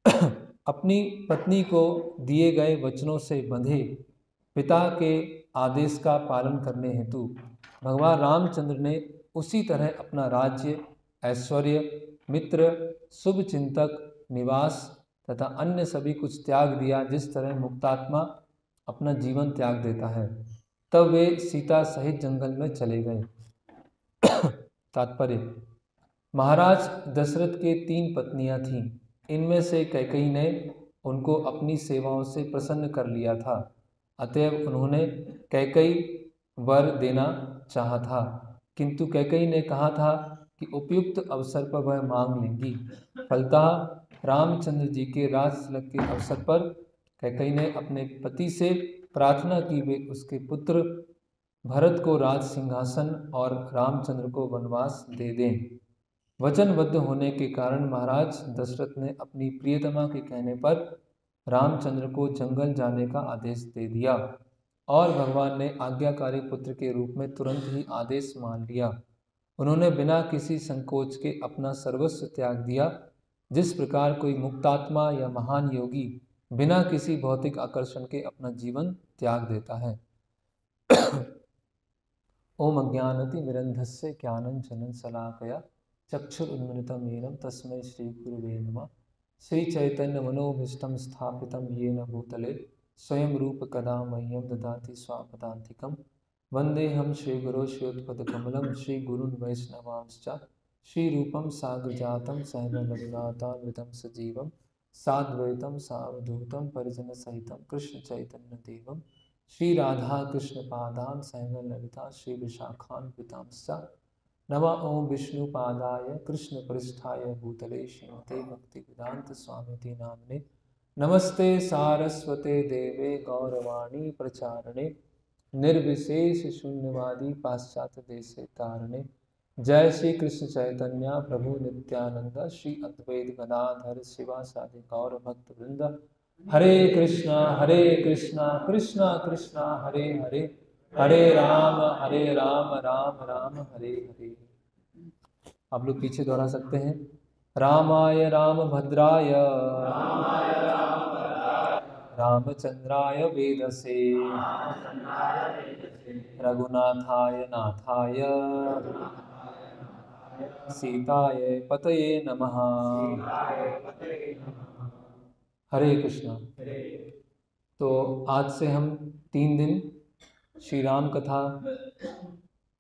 अपनी पत्नी को दिए गए वचनों से बंधे पिता के आदेश का पालन करने हेतु भगवान रामचंद्र ने उसी तरह अपना राज्य, ऐश्वर्य, मित्र, शुभ चिंतक, निवास तथा अन्य सभी कुछ त्याग दिया, जिस तरह मुक्तात्मा अपना जीवन त्याग देता है। तब वे सीता सहित जंगल में चले गए। तात्पर्य: महाराज दशरथ के 3 पत्नियां थीं। इनमें से कैकेयी ने उनको अपनी सेवाओं से प्रसन्न कर लिया था, अतएव उन्होंने कैकेयी वर देना चाहा था, किंतु कैकेयी ने कहा था कि उपयुक्त अवसर पर वह मांग लेंगी। फलतः रामचंद्र जी के राज तिलक के अवसर पर कैकेयी ने अपने पति से प्रार्थना की वे उसके पुत्र भरत को राज सिंहासन और रामचंद्र को वनवास दे दें। वचनबद्ध होने के कारण महाराज दशरथ ने अपनी प्रियतमा के कहने पर रामचंद्र को जंगल जाने का आदेश दे दिया और भगवान ने आज्ञाकारी पुत्र के रूप में तुरंत ही आदेश मान लिया। उन्होंने बिना किसी संकोच के अपना सर्वस्व त्याग दिया, जिस प्रकार कोई मुक्तात्मा या महान योगी बिना किसी भौतिक आकर्षण के अपना जीवन त्याग देता है। ओम अज्ञानतिमिरन्धस्य ज्ञानाञ्जनं शलाकया चक्षुरुन्मिलितं येन तस्मै श्रीगुरुवे नमः। श्रीचैतन्यमनोभीष्टं स्थापितं येन भूतले स्वयं रूप कदा मह्यं ददाति स्वापदान्तिकं। वन्देऽहं श्रीगुरो श्रीयुतपदकमलं श्रीगुरून् वैष्णवांश्च श्रीरूपं साग्रजातं सहगं रघुनाथान्वितं सजीवं साद्वैतं सावधूतं परिजनसहितं कृष्णचैतन्यदेवं श्री राधा कृष्ण पादान सहगन ललिता श्री विशाखान्वितांश्च। नमः ओं विष्णुपादाय कृष्ण पृष्ठाय भूतले श्रीमते भक्तिवेदांत स्वामिति नामने। नमस्ते सारस्वते देवे गौरवाणी प्रचारणे निर्विशेष शून्यवादी पाश्चात्य देशे तारणे। जय श्री कृष्ण चैतन्य प्रभु नित्यानंद श्री अद्वैत गदाधर शिवासादि गौर भक्त वृंद। हरे कृष्णा कृष्णा कृष्णा हरे हरे, हरे राम राम राम हरे हरे। आप लोग पीछे दोहरा सकते हैं। रामाय रामभद्राय रामचंद्राय वेदसे रघुनाथाय नाथाय सीताय पतये नमः। हरे कृष्णा। तो आज से हम 3 दिन श्री राम कथा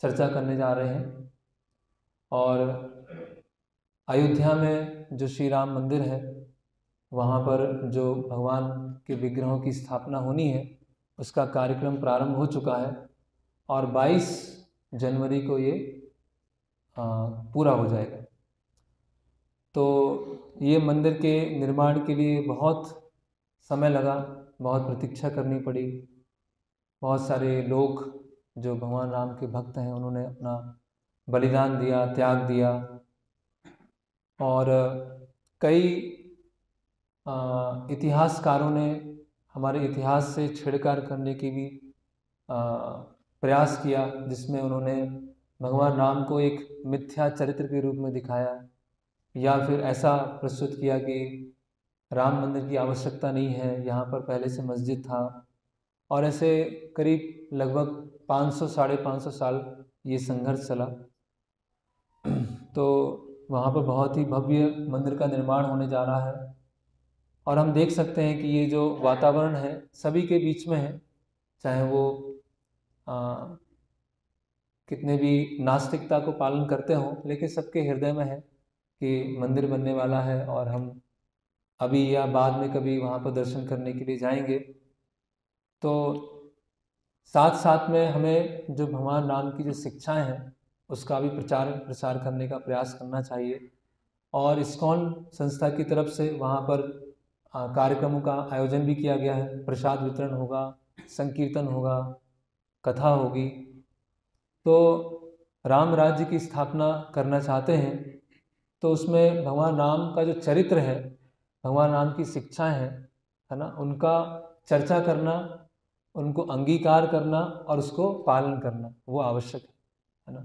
चर्चा करने जा रहे हैं और अयोध्या में जो श्री राम मंदिर है वहाँ पर जो भगवान के विग्रहों की स्थापना होनी है उसका कार्यक्रम प्रारंभ हो चुका है और 22 जनवरी को ये पूरा हो जाएगा। तो ये मंदिर के निर्माण के लिए बहुत समय लगा, बहुत प्रतीक्षा करनी पड़ी। बहुत सारे लोग जो भगवान राम के भक्त हैं उन्होंने अपना बलिदान दिया, त्याग दिया और कई इतिहासकारों ने हमारे इतिहास से छेड़छाड़ करने की भी प्रयास किया, जिसमें उन्होंने भगवान राम को एक मिथ्या चरित्र के रूप में दिखाया या फिर ऐसा प्रस्तुत किया कि राम मंदिर की आवश्यकता नहीं है, यहाँ पर पहले से मस्जिद था। और ऐसे करीब लगभग 500 साढ़े 500 साल ये संघर्ष चला। तो वहाँ पर बहुत ही भव्य मंदिर का निर्माण होने जा रहा है और हम देख सकते हैं कि ये जो वातावरण है सभी के बीच में है, चाहे वो कितने भी नास्तिकता को पालन करते हों, लेकिन सबके हृदय में है कि मंदिर बनने वाला है और हम अभी या बाद में कभी वहाँ पर दर्शन करने के लिए जाएंगे। तो साथ साथ में हमें जो भगवान राम की जो शिक्षाएं हैं उसका भी प्रसार करने का प्रयास करना चाहिए। और इस्कॉन संस्था की तरफ से वहाँ पर कार्यक्रमों का आयोजन भी किया गया है। प्रसाद वितरण होगा, संकीर्तन होगा, कथा होगी। तो राम राज्य की स्थापना करना चाहते हैं तो उसमें भगवान राम का जो चरित्र है, भगवान राम की शिक्षाएं हैं, है ना, उनका चर्चा करना, उनको अंगीकार करना और उसको पालन करना वो आवश्यक है ना।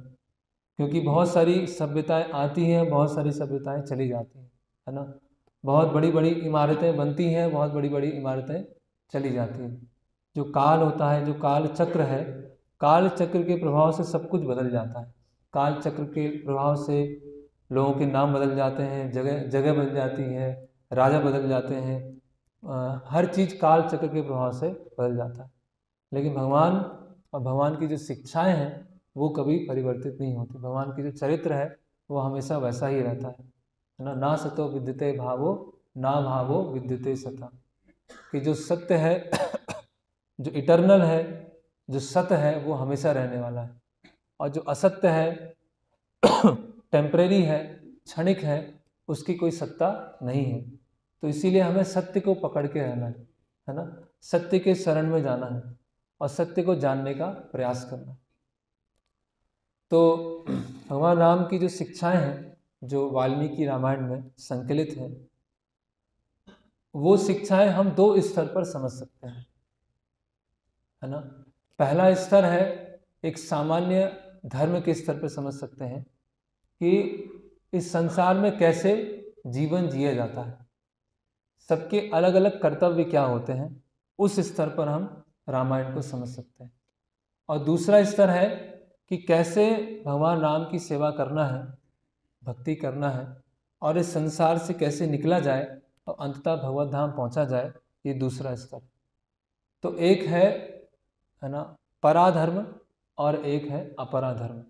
क्योंकि बहुत सारी सभ्यताएं आती हैं, बहुत सारी सभ्यताएं चली जाती हैं, है ना। बहुत बड़ी बड़ी इमारतें बनती हैं, बहुत बड़ी बड़ी इमारतें चली जाती हैं। जो काल होता है, जो काल चक्र है, काल चक्र के प्रभाव से सब कुछ बदल जाता है। काल चक्र के प्रभाव से लोगों के नाम बदल जाते हैं, जगह जगह बदल जाती है, राजा बदल जाते हैं, हर चीज़ काल चक्र के प्रभाव से बदल जाता है। लेकिन भगवान और भगवान की जो शिक्षाएं हैं वो कभी परिवर्तित नहीं होती। भगवान की जो चरित्र है वो हमेशा वैसा ही रहता है ना। ना सतो विद्यते भावो, ना भावो विद्यते सता। कि जो सत्य है जो इटर्नल है, जो सत्य है वो हमेशा रहने वाला है, और जो असत्य है टेम्परेरी है, क्षणिक है, उसकी कोई सत्ता नहीं है। तो इसीलिए हमें सत्य को पकड़ के रहना है ना, सत्य के शरण में जाना है और सत्य को जानने का प्रयास करना है। तो भगवान राम की जो शिक्षाएं हैं जो वाल्मीकि रामायण में संकलित हैं, वो शिक्षाएं हम दो स्तर पर समझ सकते हैं, है ना। पहला स्तर है एक सामान्य धर्म के स्तर पर समझ सकते हैं कि इस संसार में कैसे जीवन जिया जाता है, सबके अलग अलग कर्तव्य क्या होते हैं, उस स्तर पर हम रामायण को समझ सकते हैं। और दूसरा स्तर है कि कैसे भगवान राम की सेवा करना है, भक्ति करना है, और इस संसार से कैसे निकला जाए और अंततः भगवत धाम पहुंचा जाए, ये दूसरा स्तर। तो एक है ना पराधर्म और एक है अपराधर्म,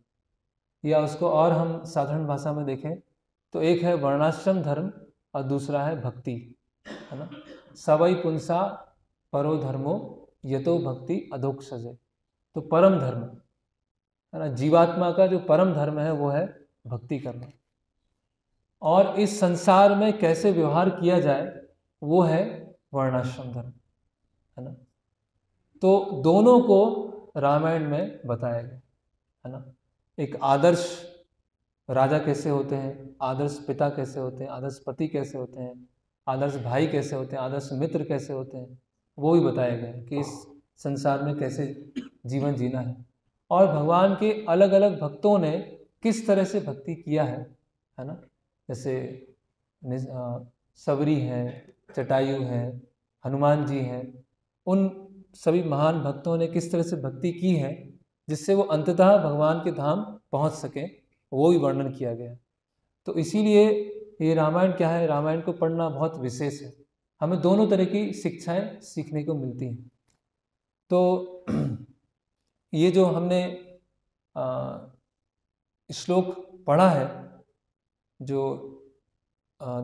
या उसको और हम साधारण भाषा में देखें तो एक है वर्णाश्रम धर्म और दूसरा है भक्ति, है ना। सवै पुंसा परो धर्मो यतो भक्ति अधोक्षजे। तो परम धर्म, है ना, जीवात्मा का जो परम धर्म है वो है भक्ति करना, और इस संसार में कैसे व्यवहार किया जाए वो है वर्णाश्रम धर्म, है ना। तो दोनों को रामायण में बताया गया, है ना। एक आदर्श राजा कैसे होते हैं, आदर्श पिता कैसे होते हैं, आदर्श पति कैसे होते हैं, आदर्श भाई कैसे होते हैं, आदर्श मित्र कैसे होते हैं, वो भी बताया गया कि इस संसार में कैसे जीवन जीना है, और भगवान के अलग अलग भक्तों ने किस तरह से भक्ति किया है ना। जैसे सबरी हैं, जटायु हैं, हनुमान जी हैं, उन सभी महान भक्तों ने किस तरह से भक्ति की है जिससे वो अंततः भगवान के धाम पहुंच सकें, वो भी वर्णन किया गया। तो इसीलिए ये रामायण क्या है, रामायण को पढ़ना बहुत विशेष है, हमें दोनों तरह की शिक्षाएं सीखने को मिलती हैं। तो ये जो हमने श्लोक पढ़ा है, जो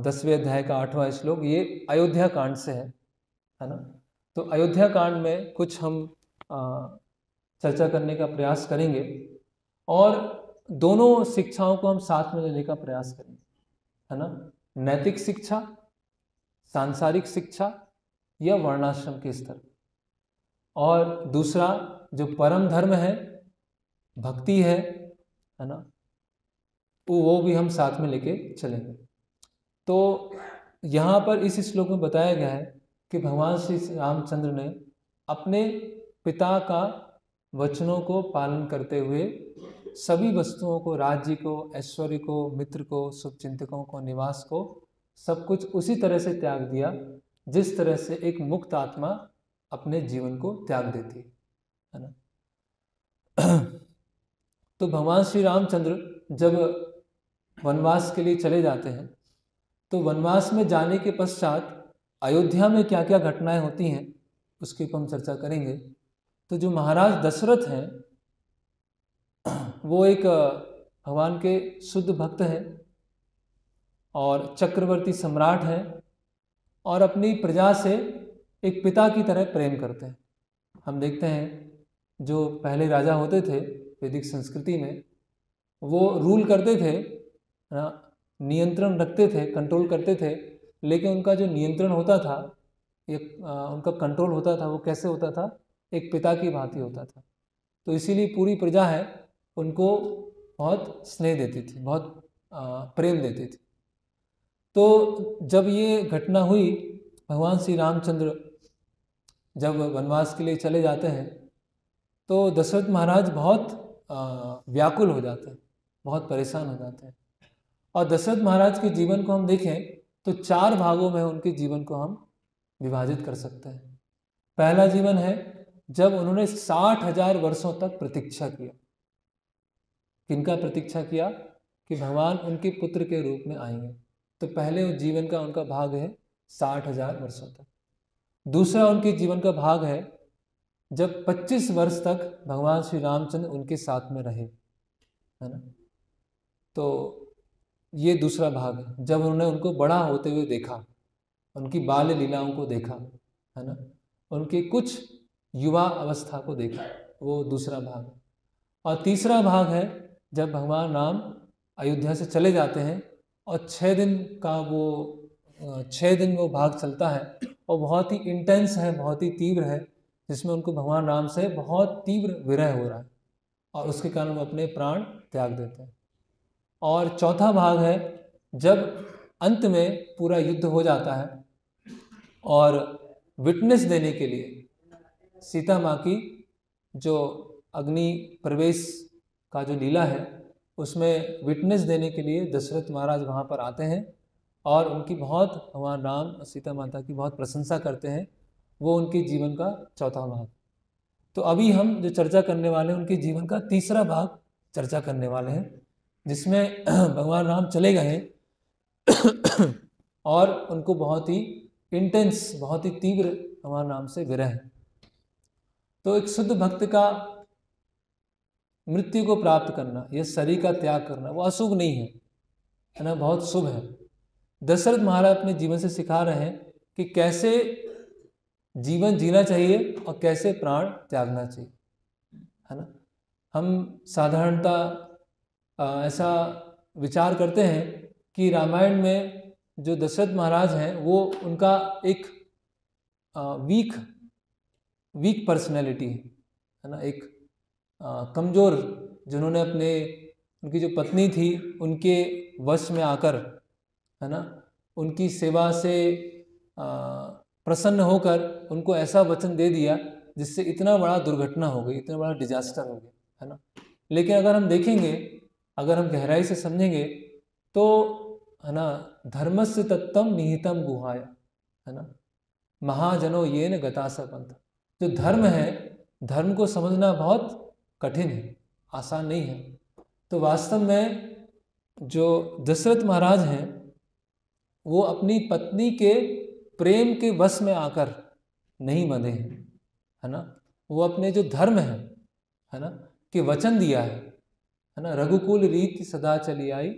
10वें अध्याय का 8वां श्लोक, ये अयोध्या कांड से है ना। तो अयोध्या कांड में कुछ हम चर्चा करने का प्रयास करेंगे और दोनों शिक्षाओं को हम साथ में लेने का प्रयास करेंगे, है ना। नैतिक शिक्षा, सांसारिक शिक्षा या वर्णाश्रम के स्तर, और दूसरा जो परम धर्म है, भक्ति है ना, वो भी हम साथ में लेके चलेंगे। तो यहाँ पर इस श्लोक में बताया गया है कि भगवान श्री रामचंद्र ने अपने पिता का वचनों को पालन करते हुए सभी वस्तुओं को, राज्य को, ऐश्वर्य को, मित्र को, शुभचिंतकों को, निवास को, सब कुछ उसी तरह से त्याग दिया जिस तरह से एक मुक्त आत्मा अपने जीवन को त्याग देती है ना। तो भगवान श्री रामचंद्र जब वनवास के लिए चले जाते हैं तो वनवास में जाने के पश्चात अयोध्या में क्या क्या घटनाएं होती हैं उसकी हम चर्चा करेंगे। तो जो महाराज दशरथ हैं वो एक भगवान के शुद्ध भक्त हैं और चक्रवर्ती सम्राट हैं और अपनी प्रजा से एक पिता की तरह प्रेम करते हैं। हम देखते हैं जो पहले राजा होते थे वैदिक संस्कृति में, वो रूल करते थे, नियंत्रण रखते थे, कंट्रोल करते थे, लेकिन उनका जो नियंत्रण होता था, उनका कंट्रोल होता था, वो कैसे होता था, एक पिता की भांति होता था। तो इसीलिए पूरी प्रजा है उनको बहुत स्नेह देती थी, बहुत प्रेम देती थी। तो जब ये घटना हुई, भगवान श्री रामचंद्र जब वनवास के लिए चले जाते हैं तो दशरथ महाराज बहुत व्याकुल हो जाते हैं, बहुत परेशान हो जाते हैं। और दशरथ महाराज के जीवन को हम देखें तो 4 भागों में उनके जीवन को हम विभाजित कर सकते हैं। पहला जीवन है जब उन्होंने 60,000 वर्षों तक प्रतीक्षा किया। किनका प्रतीक्षा किया? कि भगवान उनके पुत्र के रूप में आएंगे। तो पहले उस जीवन का उनका भाग है 60,000 वर्षों तक। दूसरा उनके जीवन का भाग है जब 25 वर्ष तक भगवान श्री रामचंद्र उनके साथ में रहे, है ना। तो ये दूसरा भाग है जब उन्होंने उनको बड़ा होते हुए देखा, उनकी बाल्य लीलाओं को देखा, है ना, उनके कुछ युवा अवस्था को देखा, वो दूसरा भाग है। और तीसरा भाग है जब भगवान राम अयोध्या से चले जाते हैं और 6 दिन का वो 6 दिन वो भाग चलता है और बहुत ही इंटेंस है, बहुत ही तीव्र है, जिसमें उनको भगवान राम से बहुत तीव्र विरह हो रहा है और उसके कारण वो अपने प्राण त्याग देते हैं। और चौथा भाग है जब अंत में पूरा युद्ध हो जाता है और विटनेस देने के लिए सीता माँ की जो अग्नि प्रवेश का जो लीला है उसमें विटनेस देने के लिए दशरथ महाराज वहाँ पर आते हैं और उनकी बहुत, भगवान राम और सीता माता की बहुत प्रशंसा करते हैं। वो उनके जीवन का चौथा भाग। तो अभी हम जो चर्चा करने वाले हैं उनके जीवन का तीसरा भाग चर्चा करने वाले हैं, जिसमें भगवान राम चले गए और उनको बहुत ही इंटेंस, बहुत ही तीव्र भगवान राम से विरह है। तो एक शुद्ध भक्त का मृत्यु को प्राप्त करना या शरीर का त्याग करना वो अशुभ नहीं है ना, बहुत शुभ है। दशरथ महाराज अपने जीवन से सिखा रहे हैं कि कैसे जीवन जीना चाहिए और कैसे प्राण त्यागना चाहिए, है ना। हम साधारणतः ऐसा विचार करते हैं कि रामायण में जो दशरथ महाराज हैं वो उनका एक वीक पर्सनैलिटी है ना, एक कमज़ोर, जिन्होंने उनकी जो पत्नी थी उनके वश में आकर, है ना, उनकी सेवा से प्रसन्न होकर उनको ऐसा वचन दे दिया जिससे इतना बड़ा दुर्घटना हो गई, इतना बड़ा डिजास्टर हो गया, है ना। लेकिन अगर हम देखेंगे, अगर हम गहराई से समझेंगे तो, है ना, धर्मस्य तत्त्वम निहितम गुहाया, है ना, महाजनो येन गतासा पंथ। जो धर्म है, धर्म को समझना बहुत कठिन है, आसान नहीं है। तो वास्तव में जो दशरथ महाराज हैं वो अपनी पत्नी के प्रेम के वश में आकर नहीं बंधे हैं, है ना। वो अपने जो धर्म है ना, कि वचन दिया है ना, रघुकुल रीति सदा चली आई,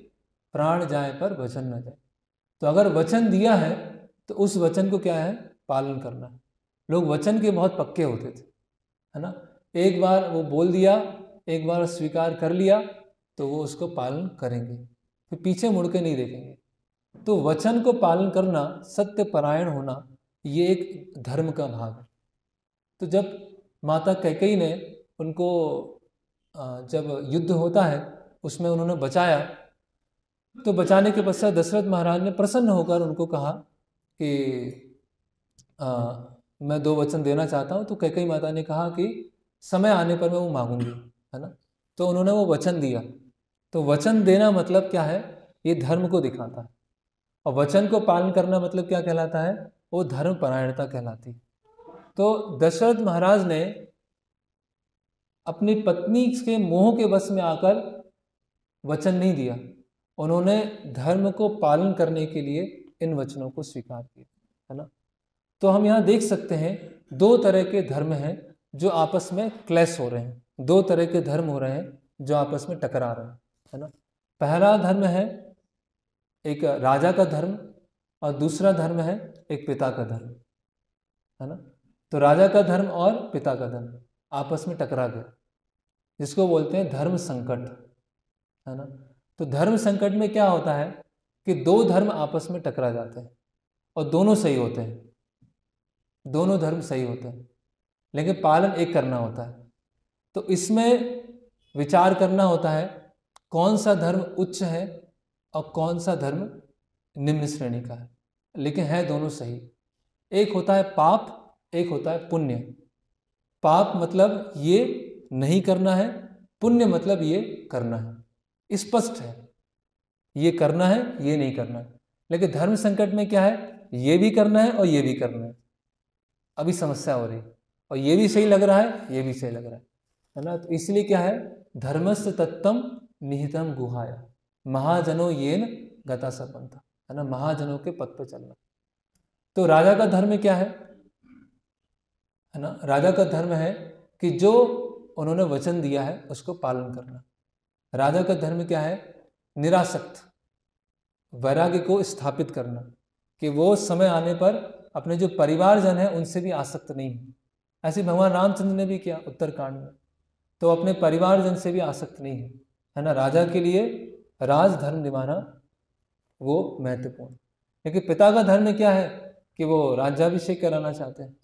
प्राण जाए पर वचन न जाए। तो अगर वचन दिया है तो उस वचन को क्या है, पालन करना है। लोग वचन के बहुत पक्के होते थे, है ना। एक बार वो बोल दिया, एक बार स्वीकार कर लिया तो वो उसको पालन करेंगे, फिर पीछे मुड़ के नहीं देखेंगे। तो वचन को पालन करना, सत्य परायण होना, ये एक धर्म का भाग है। तो जब माता कैकेयी ने उनको, जब युद्ध होता है उसमें उन्होंने बचाया, तो बचाने के पश्चात दशरथ महाराज ने प्रसन्न होकर उनको कहा कि मैं 2 वचन देना चाहता हूँ। तो कैकेयी माता ने कहा कि समय आने पर मैं वो मांगूंगी, है ना। तो उन्होंने वो वचन दिया। तो वचन देना मतलब क्या है, ये धर्म को दिखाता है। और वचन को पालन करना मतलब क्या कहलाता है, वो धर्म परायणता कहलाती है। तो दशरथ महाराज ने अपनी पत्नी के मोह के वश में आकर वचन नहीं दिया, उन्होंने धर्म को पालन करने के लिए इन वचनों को स्वीकार किया, है ना। तो हम यहाँ देख सकते हैं 2 तरह के धर्म हैं जो आपस में क्लैश हो रहे हैं, 2 तरह के धर्म हो रहे हैं जो आपस में टकरा रहे हैं, है ना। पहला धर्म है एक राजा का धर्म और दूसरा धर्म है एक पिता का धर्म, है ना। तो राजा का धर्म और पिता का धर्म आपस में टकरा गए, जिसको बोलते हैं धर्म संकट, है ना। तो धर्म संकट में क्या होता है कि 2 धर्म आपस में टकरा जाते हैं और दोनों सही होते हैं, दोनों धर्म सही होते हैं, लेकिन पालन एक करना होता है। तो इसमें विचार करना होता है कौन सा धर्म उच्च है और कौन सा धर्म निम्न श्रेणी का है, लेकिन है दोनों सही। एक होता है पाप, एक होता है पुण्य। पाप मतलब ये नहीं करना है, पुण्य मतलब ये करना है, स्पष्ट है, ये करना है, ये नहीं करना है। लेकिन धर्म संकट में क्या है, ये भी करना है और ये भी करना है, अभी समस्या हो रही है, और ये भी सही लग रहा है, ये भी सही लग रहा है ना। तो इसलिए क्या है, धर्मस्य तत्तम निहितम गुहाया महाजनो येन गता सपंथ, है ना, महाजनों के पथ पर चलना। तो राजा का धर्म क्या है ना, राजा का धर्म है कि जो उन्होंने वचन दिया है उसको पालन करना। राजा का धर्म क्या है, निरासक्त वैराग्य को स्थापित करना, कि वो समय आने पर अपने जो परिवारजन है उनसे भी आसक्त नहीं है। ऐसे भगवान रामचंद्र ने भी किया उत्तरकांड में, तो अपने परिवारजन से भी आसक्त नहीं है ना। राजा के लिए राजधर्म निभाना वो महत्वपूर्ण। लेकिन पिता का धर्म क्या है कि वो राज्याभिषेक कराना चाहते हैं,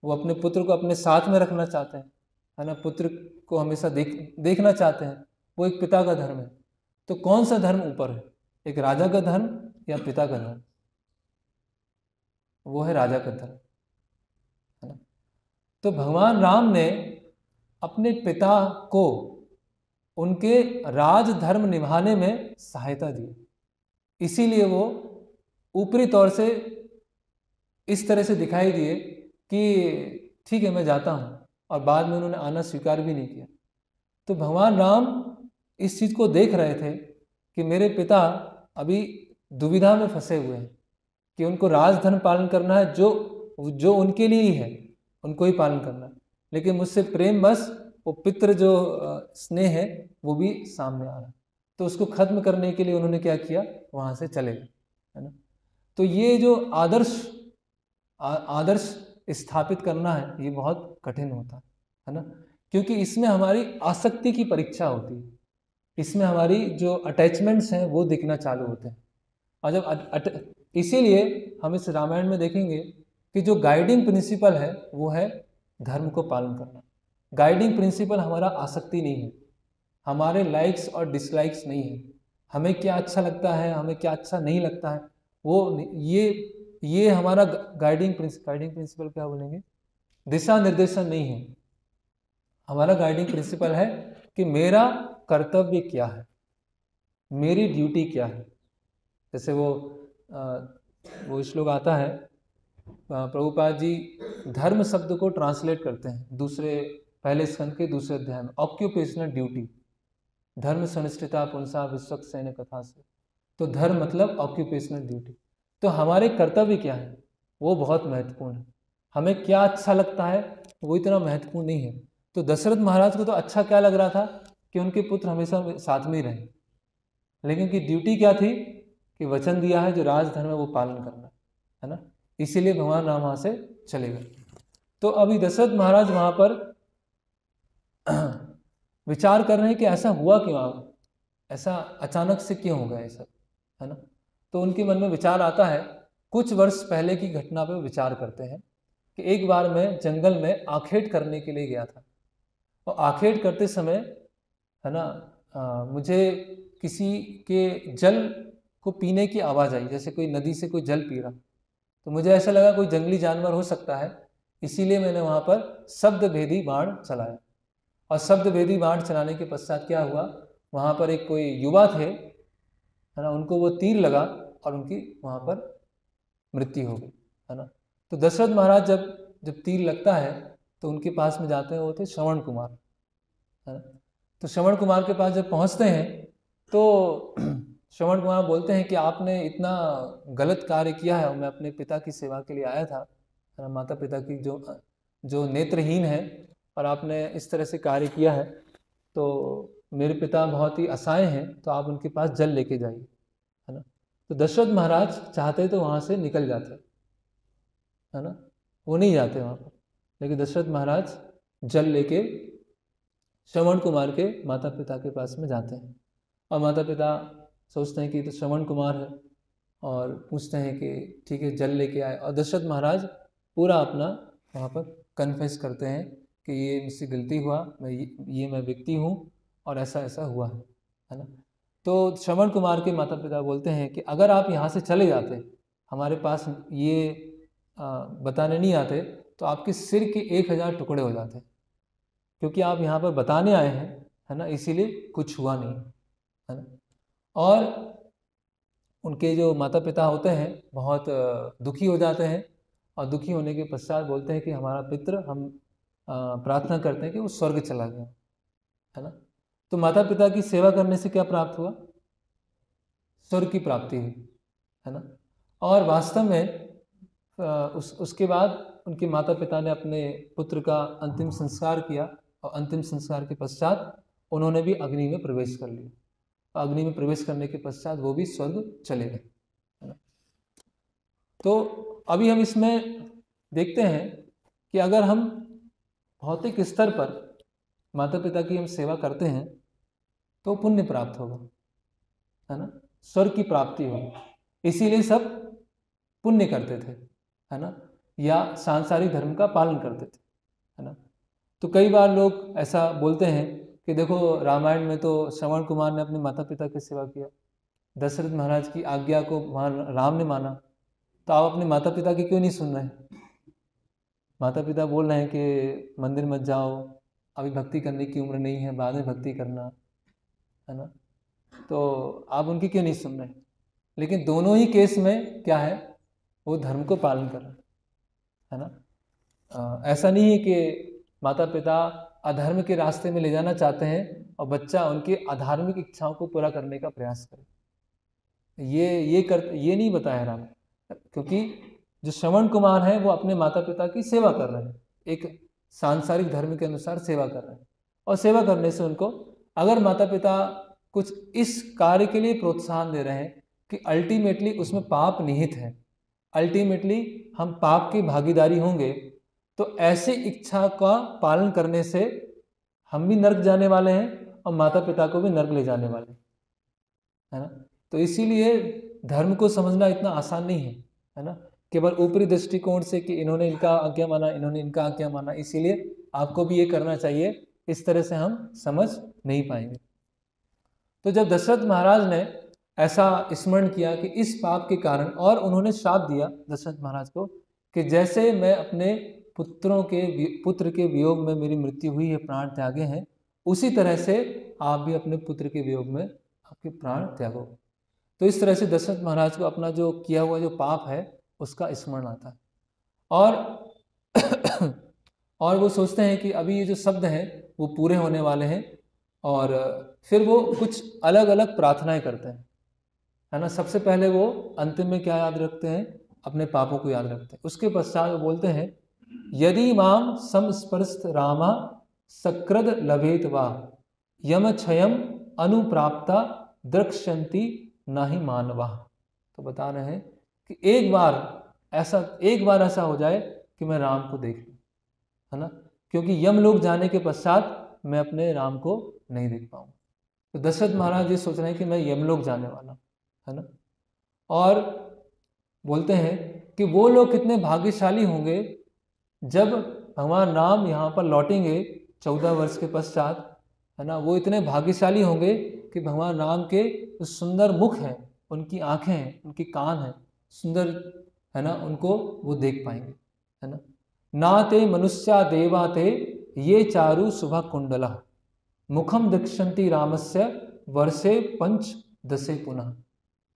वो अपने पुत्र को अपने साथ में रखना चाहते हैं, है ना, पुत्र को हमेशा देखना चाहते हैं, वो एक पिता का धर्म है। तो कौन सा धर्म ऊपर है, एक राजा का धर्म या पिता का धर्म? वो है राजा का धर्म, है ना। तो भगवान राम ने अपने पिता को उनके राजधर्म निभाने में सहायता दी, इसीलिए वो ऊपरी तौर से इस तरह से दिखाई दिए कि ठीक है मैं जाता हूँ, और बाद में उन्होंने आना स्वीकार भी नहीं किया। तो भगवान राम इस चीज़ को देख रहे थे कि मेरे पिता अभी दुविधा में फंसे हुए हैं, कि उनको राजधर्म पालन करना है, जो उनके लिए ही है उनको ही पालन करना है, लेकिन मुझसे प्रेम बस वो पितृ जो स्नेह है वो भी सामने आ रहा है। तो उसको खत्म करने के लिए उन्होंने क्या किया, वहाँ से चले गए, है ना। तो ये जो आदर्श स्थापित करना है ये बहुत कठिन होता है ना, क्योंकि इसमें हमारी आसक्ति की परीक्षा होती है, इसमें हमारी जो अटैचमेंट्स हैं वो दिखना चालू होते हैं। और जब इसीलिए हम इस रामायण में देखेंगे कि जो गाइडिंग प्रिंसिपल है वो है धर्म को पालन करना। गाइडिंग प्रिंसिपल हमारा आसक्ति नहीं है, हमारे लाइक्स और डिसलाइक्स नहीं है, हमें क्या अच्छा लगता है, हमें क्या अच्छा नहीं लगता है, वो ये हमारा गाइडिंग प्रिंसिपल क्या बोलेंगे, दिशा निर्देशन नहीं है। हमारा गाइडिंग प्रिंसिपल है कि मेरा कर्तव्य क्या है, मेरी ड्यूटी क्या है। जैसे वो श्लोक आता है, प्रभुपाद जी धर्म शब्द को ट्रांसलेट करते हैं पहले स्कंद के दूसरे अध्याय में, ऑक्यूपेशनल ड्यूटी, धर्म सनिष्ठिता पुंसा विश्वक सैन्य कथा से। तो धर्म मतलब ऑक्यूपेशनल ड्यूटी। तो हमारे कर्तव्य क्या है वो बहुत महत्वपूर्ण है, हमें क्या अच्छा लगता है वो इतना महत्वपूर्ण नहीं है। तो दशरथ महाराज को तो अच्छा क्या लग रहा था कि उनके पुत्र हमेशा साथ में ही रहे, लेकिन उनकी ड्यूटी क्या थी कि वचन दिया है जो राजधर्म है वो पालन करना है ना, इसीलिए भगवान राम वहाँ से चले गए। तो अभी दशरथ महाराज वहाँ पर विचार कर रहे हैं कि ऐसा हुआ क्यों, ऐसा अचानक से क्यों हो गया ये सब, है ना। तो उनके मन में विचार आता है, कुछ वर्ष पहले की घटना पर विचार करते हैं कि एक बार मैं जंगल में आखेट करने के लिए गया था, और आखेट करते समय है ना मुझे किसी के जल को पीने की आवाज़ आई, जैसे कोई नदी से कोई जल पी रहा, तो मुझे ऐसा लगा कोई जंगली जानवर हो सकता है, इसीलिए मैंने वहाँ पर शब्द भेदी बाण चलाया। और शब्द भेदी बाण चलाने के पश्चात क्या हुआ, वहाँ पर एक कोई युवा थे, है ना, उनको वो तीर लगा और उनकी वहाँ पर मृत्यु हो गई, है ना। तो दशरथ महाराज जब तीर लगता है तो उनके पास में जाते हैं, वो थे श्रवण कुमार, है ना। तो श्रवण कुमार के पास जब पहुँचते हैं तो श्रवण कुमार बोलते हैं कि आपने इतना गलत कार्य किया है, और मैं अपने पिता की सेवा के लिए आया था, माता पिता की जो नेत्रहीन है, और आपने इस तरह से कार्य किया है, तो मेरे पिता बहुत ही असहाय हैं, तो आप उनके पास जल लेके जाइए, है ना। तो दशरथ महाराज चाहते तो वहाँ से निकल जाते, है ना, वो नहीं जाते वहाँ पर, लेकिन दशरथ महाराज जल लेके श्रवण कुमार के माता पिता के पास में जाते हैं, और माता पिता सोचते हैं कि तो श्रवण कुमार है, और पूछते हैं कि ठीक है जल लेके आए, और दशरथ महाराज पूरा अपना वहाँ पर कन्फेस करते हैं कि ये मुझसे गलती हुआ, मैं व्यक्ति हूँ और ऐसा ऐसा हुआ है ना। तो श्रवण कुमार के माता पिता बोलते हैं कि अगर आप यहाँ से चले जाते, हमारे पास ये बताने नहीं आते, तो आपके सिर के 1000 टुकड़े हो जाते, क्योंकि आप यहाँ पर बताने आए हैं, है ना, इसीलिए कुछ हुआ नहीं, है ना। और उनके जो माता पिता होते हैं बहुत दुखी हो जाते हैं, और दुखी होने के पश्चात बोलते हैं कि हमारा पितृ, हम प्रार्थना करते हैं कि वो स्वर्ग चला गया, है ना। तो माता पिता की सेवा करने से क्या प्राप्त हुआ? स्वर्ग की प्राप्ति हुई, है ना। और वास्तव में उसके बाद उनके माता पिता ने अपने पुत्र का अंतिम संस्कार किया, और अंतिम संस्कार के पश्चात उन्होंने भी अग्नि में प्रवेश कर लिया। अग्नि में प्रवेश करने के पश्चात वो भी स्वर्ग चले गए, है ना। तो अभी हम इसमें देखते हैं कि अगर हम भौतिक स्तर पर माता पिता की हम सेवा करते हैं तो पुण्य प्राप्त होगा, है ना, स्वर्ग की प्राप्ति होगी। इसीलिए सब पुण्य करते थे, है ना, या सांसारिक धर्म का पालन करते थे, है ना। तो कई बार लोग ऐसा बोलते हैं कि देखो रामायण में तो श्रवण कुमार ने अपने माता पिता की सेवा किया, दशरथ महाराज की आज्ञा को राम ने माना, तो आप अपने माता पिता की क्यों नहीं सुन रहे? माता पिता बोल रहे हैं कि मंदिर मत जाओ, अभी भक्ति करने की उम्र नहीं है, बाद में भक्ति करना, है ना। तो आप उनकी क्यों नहीं सुन रहे? लेकिन दोनों ही केस में क्या है, वो धर्म को पालन कर रहे हैं, है ना। ऐसा नहीं है कि माता पिता अधर्म के रास्ते में ले जाना चाहते हैं और बच्चा उनकी अधार्मिक इच्छाओं को पूरा करने का प्रयास करे, ये नहीं बताया राम, क्योंकि जो श्रवण कुमार है वो अपने माता पिता की सेवा कर रहे हैं, एक सांसारिक धर्म के अनुसार सेवा कर रहे हैं, और सेवा करने से उनको, अगर माता पिता कुछ इस कार्य के लिए प्रोत्साहन दे रहे हैं कि अल्टीमेटली उसमें पाप निहित है, अल्टीमेटली हम पाप की भागीदारी होंगे, तो ऐसी इच्छा का पालन करने से हम भी नर्क जाने वाले हैं और माता पिता को भी नर्क ले जाने वाले हैं, है ना। तो इसीलिए धर्म को समझना इतना आसान नहीं है ना, केवल ऊपरी दृष्टिकोण से कि इन्होंने इनका आज्ञा माना, इन्होंने इनका आज्ञा माना, इसीलिए आपको भी ये करना चाहिए, इस तरह से हम समझ नहीं पाएंगे। तो जब दशरथ महाराज ने ऐसा स्मरण किया कि इस पाप के कारण, और उन्होंने श्राप दिया दशरथ महाराज को कि जैसे मैं अपने पुत्र के वियोग में मेरी मृत्यु हुई है, प्राण त्यागे हैं, उसी तरह से आप भी अपने पुत्र के वियोग में आपके प्राण त्यागो। तो इस तरह से दशरथ महाराज को अपना जो किया हुआ जो पाप है उसका स्मरण आता है, और वो सोचते हैं कि अभी ये जो शब्द हैं वो पूरे होने वाले हैं, और फिर वो कुछ अलग अलग प्रार्थनाएं करते हैं, है ना। सबसे पहले वो अंतिम में क्या याद रखते हैं? अपने पापों को याद रखते हैं। उसके पश्चात वो बोलते हैं, यदि माम संस्पर्श रामा सकृद लभेत वा यम क्षयम अनुप्राप्ता द्रक्ष्यन्ति नाही मानवा। तो बता रहे हैं कि एक बार ऐसा हो जाए कि मैं राम को देख लूं, है ना, क्योंकि यम लोग जाने के पश्चात मैं अपने राम को नहीं देख पाऊँ। तो दशरथ महाराज ये सोच रहे हैं कि मैं यमलोक जाने वाला, है ना, और बोलते हैं कि वो लोग कितने भाग्यशाली होंगे जब भगवान राम यहाँ पर लौटेंगे 14 वर्ष के पश्चात, है ना। वो इतने भाग्यशाली होंगे कि भगवान राम के जो सुंदर मुख हैं, उनकी आँखें हैं, उनकी कान हैं सुंदर, है ना, उनको वो देख पाएंगे, है ना। ना ते मनुष्या देवा ते ये चारु शुभ कुंडला मुखम दृक्षन्ति रामस्य वर्षे 5-10 पुनः।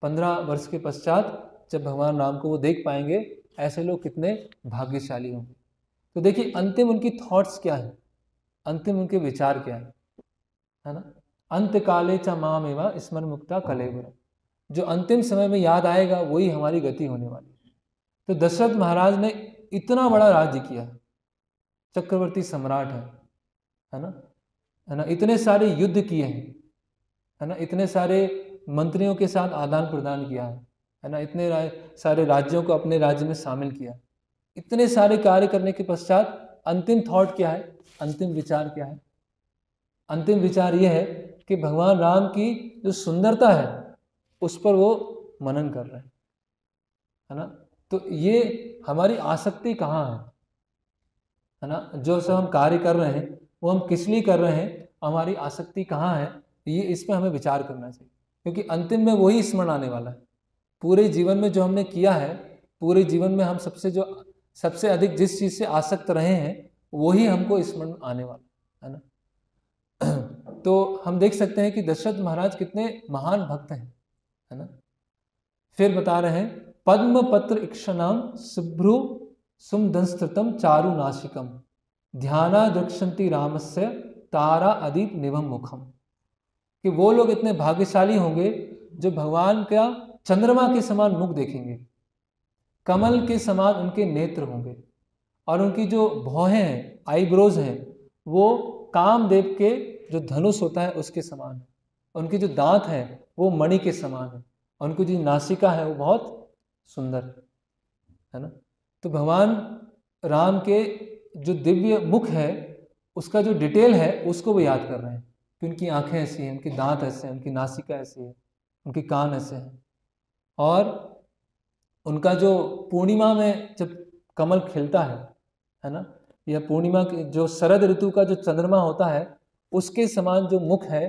15 वर्ष के पश्चात जब भगवान राम को वो देख पाएंगे, ऐसे लोग कितने भाग्यशाली होंगे। तो देखिए अंतिम उनकी थॉट्स क्या है, अंतिम उनके विचार क्या है ना। अंत काले च माम एवा स्मरण मुक्ता कलेवर, जो अंतिम समय में याद आएगा वही हमारी गति होने वाली है। तो दशरथ महाराज ने इतना बड़ा राज्य किया, चक्रवर्ती सम्राट है ना, इतने सारे युद्ध किए हैं, है ना, इतने सारे मंत्रियों के साथ आदान प्रदान किया है ना, इतने सारे राज्यों को अपने राज्य में शामिल किया, इतने सारे कार्य करने के पश्चात अंतिम थॉट क्या है, अंतिम विचार क्या है? अंतिम विचार ये है कि भगवान राम की जो सुंदरता है उस पर वो मनन कर रहे हैं, है ना। तो ये हमारी आसक्ति कहाँ है ना, जो सब हम कार्य कर रहे हैं वो हम किस लिए कर रहे हैं, हमारी आसक्ति कहाँ है, ये इस पर हमें विचार करना चाहिए, क्योंकि अंतिम में वही स्मरण आने वाला है। पूरे जीवन में जो हमने किया है, पूरे जीवन में हम सबसे अधिक जिस चीज़ से आसक्त रहे हैं वही हमको स्मरण आने वाला है ना। तो हम देख सकते हैं कि दशरथ महाराज कितने महान भक्त हैं, है ना। फिर बता रहे हैं पद्म पत्र इक्षणाम शुभ्रु सुमदंस्तृतम चारु नासिकम ध्याना दृक्षन्ति रामस्य तारा अदीप निभम मुखम, कि वो लोग इतने भाग्यशाली होंगे जो भगवान का चंद्रमा के समान मुख देखेंगे, कमल के समान उनके नेत्र होंगे, और उनकी जो भौहें हैं, आईब्रोज हैं, वो कामदेव के जो धनुष होता है उसके समान है, उनके जो दांत हैं वो मणि के समान है, और उनकी जो नासिका है वो बहुत सुंदर है ना। तो भगवान राम के जो दिव्य मुख है उसका जो डिटेल है उसको वो याद कर रहे हैं कि उनकी आंखें ऐसी हैं, उनके दांत ऐसे हैं, उनकी नासिका ऐसी है, उनके कान ऐसे हैं, और उनका जो पूर्णिमा में जब कमल खिलता है ना, या पूर्णिमा के जो शरद ऋतु का जो चंद्रमा होता है उसके समान जो मुख है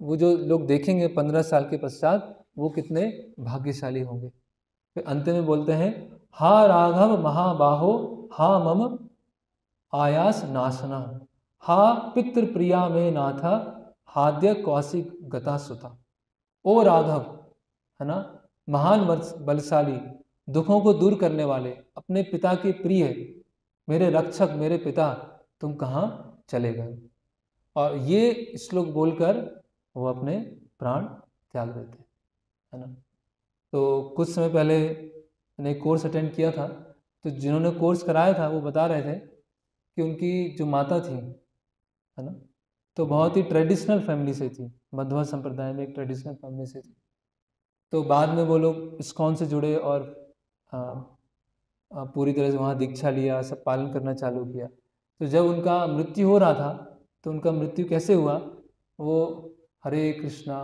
वो जो लोग देखेंगे 15 साल के पश्चात वो कितने भाग्यशाली होंगे। फिर अंत में बोलते हैं हा राघव महाबाहो हा मम आयास नाशना हा पितृ प्रिया में नाथा हाद्य कौशिक गता सुता। ओ राघव है ना, महान बलशाली, दुखों को दूर करने वाले, अपने पिता के प्रिय, मेरे रक्षक, मेरे पिता, तुम कहाँ चले गए। और ये श्लोक बोलकर वो अपने प्राण त्याग देते है ना। तो कुछ समय पहले मैंने कोर्स अटेंड किया था, तो जिन्होंने कोर्स कराया था वो बता रहे थे कि उनकी जो माता थी है ना, तो बहुत ही ट्रेडिशनल फैमिली से थी, मध्वा संप्रदाय में एक ट्रेडिशनल फैमिली से थी। तो बाद में वो लोग इस्कॉन से जुड़े और पूरी तरह से वहाँ दीक्षा लिया, सब पालन करना चालू किया। तो जब उनका मृत्यु हो रहा था तो उनका मृत्यु कैसे हुआ, वो हरे कृष्णा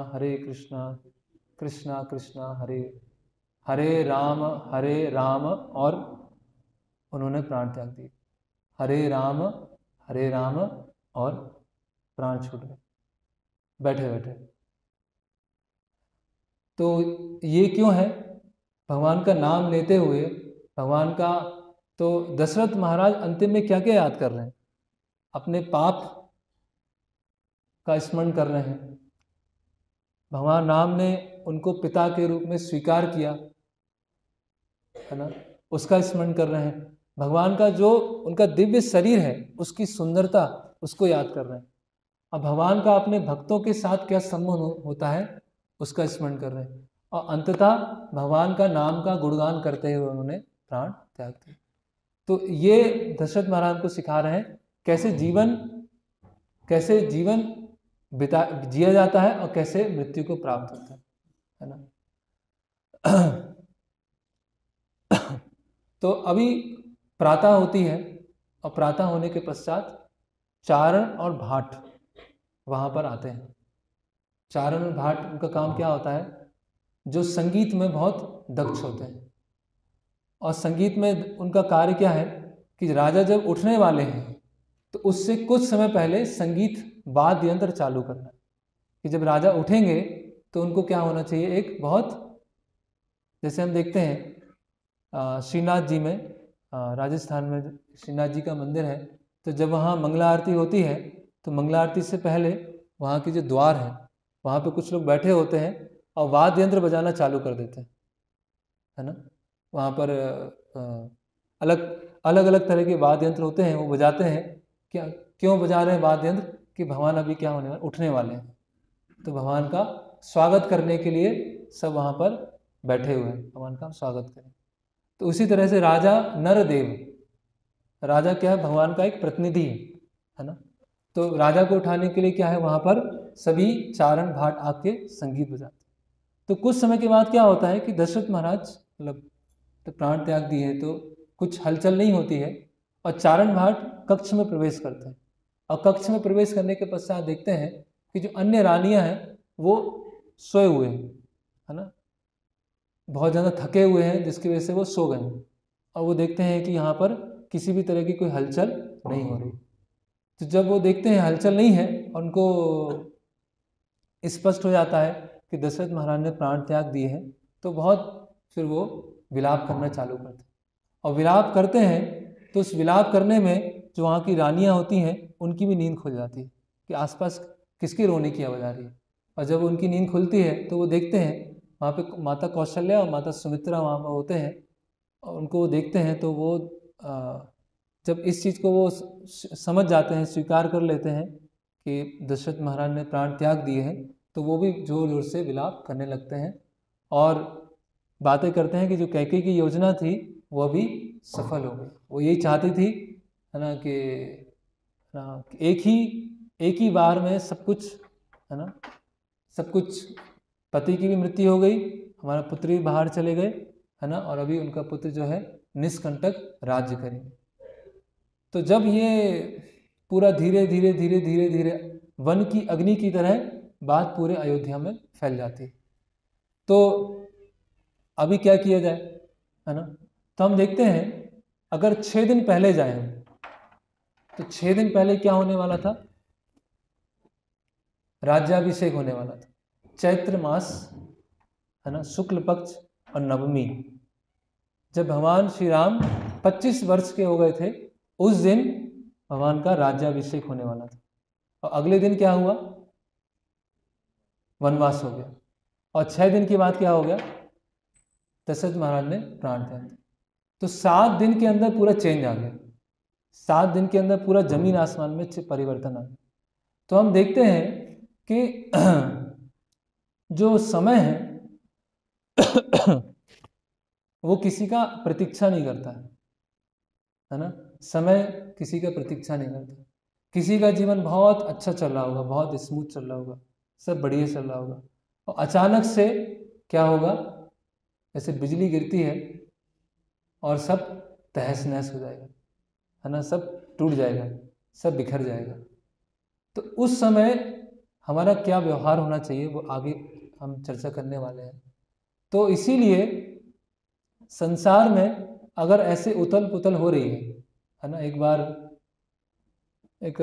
कृष्णा कृष्णा हरे हरे राम और उन्होंने प्राण त्याग दिए, हरे राम और प्राण छूट गए बैठे बैठे। तो ये क्यों है, भगवान का नाम लेते हुए भगवान का, तो दशरथ महाराज अंतिम में क्या क्या याद कर रहे हैं, अपने पाप का स्मरण कर रहे हैं, भगवान राम ने उनको पिता के रूप में स्वीकार किया है ना, उसका स्मरण कर रहे हैं, भगवान का जो उनका दिव्य शरीर है उसकी सुंदरता उसको याद कर रहे हैं, अब भगवान का अपने भक्तों के साथ क्या संबंध होता है उसका स्मरण कर रहे हैं, और अंततः भगवान का नाम का गुणगान करते हुए उन्होंने प्राण त्याग दिए। तो ये दशरथ महाराज को सिखा रहे हैं कैसे जीवन जिया जाता है और कैसे मृत्यु को प्राप्त होता है ना। तो अभी प्रातः होती है, और प्रातः होने के पश्चात चारण और भाट वहाँ पर आते हैं। चारण और भाट, उनका काम क्या होता है, जो संगीत में बहुत दक्ष होते हैं, और संगीत में उनका कार्य क्या है कि राजा जब उठने वाले हैं तो उससे कुछ समय पहले संगीत वाद्य यंत्र चालू करना, कि जब राजा उठेंगे तो उनको क्या होना चाहिए, एक बहुत, जैसे हम देखते हैं श्रीनाथ जी में, राजस्थान में श्रीनाथ जी का मंदिर है, तो जब वहाँ मंगला आरती होती है तो मंगला आरती से पहले वहाँ के जो द्वार है वहाँ पे कुछ लोग बैठे होते हैं और वाद्य यंत्र बजाना चालू कर देते हैं है ना। वहाँ पर अलग अलग तरह के वाद्य यंत्र होते हैं, वो बजाते हैं। क्या क्यों बजा रहे हैं वाद्य यंत्र, कि भगवान अभी क्या होने वाले, उठने वाले हैं, तो भगवान का स्वागत करने के लिए सब वहाँ पर बैठे हुए हैं, भगवान का स्वागत करें। तो उसी तरह से राजा नरदेव, राजा क्या है, भगवान का एक प्रतिनिधि है ना, तो राजा को उठाने के लिए क्या है, वहाँ पर सभी चारण भाट आके संगीत बजाते। तो कुछ समय के बाद क्या होता है कि दशरथ महाराज मतलब तो प्राण त्याग दिए तो कुछ हलचल नहीं होती है, और चारण भाट कक्ष में प्रवेश करते हैं, और कक्ष में प्रवेश करने के पश्चात देखते हैं कि जो अन्य रानियां हैं वो सोए हुए हैं है ना, बहुत ज़्यादा थके हुए हैं, जिसकी वजह से वो सो गए हैं, और वो देखते हैं कि यहाँ पर किसी भी तरह की कोई हलचल नहीं हो रही। तो जब वो देखते हैं हलचल नहीं है, उनको स्पष्ट हो जाता है कि दशरथ महाराज ने प्राण त्याग दिए हैं, तो बहुत फिर वो विलाप करना चालू करते हैं, और विलाप करते हैं तो उस विलाप करने में जो वहाँ की रानियाँ होती हैं उनकी भी नींद खुल जाती है कि आसपास किसकी रोने की आवाज़ आ रही है, और जब उनकी नींद खुलती है तो वो देखते हैं वहाँ पे माता कौशल्या और माता सुमित्रा वहाँ पर होते हैं और उनको वो देखते हैं, तो वो जब इस चीज़ को वो समझ जाते हैं, स्वीकार कर लेते हैं कि दशरथ महाराज ने प्राण त्याग दिए हैं, तो वो भी जोर जोर से विलाप करने लगते हैं और बातें करते हैं कि जो कैकेयी की योजना थी वो भी सफल हो गई। वो यही चाहती थी, है ना, कि एक ही बार में सब कुछ, है ना, सब कुछ, पति की भी मृत्यु हो गई, हमारा पुत्र भी बाहर चले गए, है ना, और अभी उनका पुत्र जो है निष्कंटक राज्य करेंगे। तो जब ये पूरा धीरे धीरे धीरे धीरे धीरे वन की अग्नि की तरह बात पूरे अयोध्या में फैल जाती, तो अभी क्या किया जाए, है ना। तो हम देखते हैं अगर 6 दिन पहले जाए हम, तो 6 दिन पहले क्या होने वाला था, राज्याभिषेक होने वाला था। चैत्र मास, है ना, शुक्ल पक्ष और नवमी, जब भगवान श्री राम 25 वर्ष के हो गए थे, उस दिन भगवान का राज्याभिषेक होने वाला था। और अगले दिन क्या हुआ, वनवास हो गया। और 6 दिन के बाद क्या हो गया, दशरथ महाराज ने प्राण त्याग दिया। तो 7 दिन के अंदर पूरा चेंज आ गया, 7 दिन के अंदर पूरा जमीन आसमान में परिवर्तन आ गया। तो हम देखते हैं कि जो समय है वो किसी का प्रतीक्षा नहीं करता है ना। समय किसी का प्रतीक्षा नहीं करता। किसी का जीवन बहुत अच्छा चल रहा होगा, बहुत स्मूथ चल रहा होगा, सब बढ़िया चल रहा होगा, और अचानक से क्या होगा, जैसे बिजली गिरती है और सब तहस नहस हो जाएगा, है ना, सब टूट जाएगा, सब बिखर जाएगा। तो उस समय हमारा क्या व्यवहार होना चाहिए वो आगे हम चर्चा करने वाले हैं। तो इसीलिए संसार में अगर ऐसे उथल पुथल हो रही है ना। एक बार एक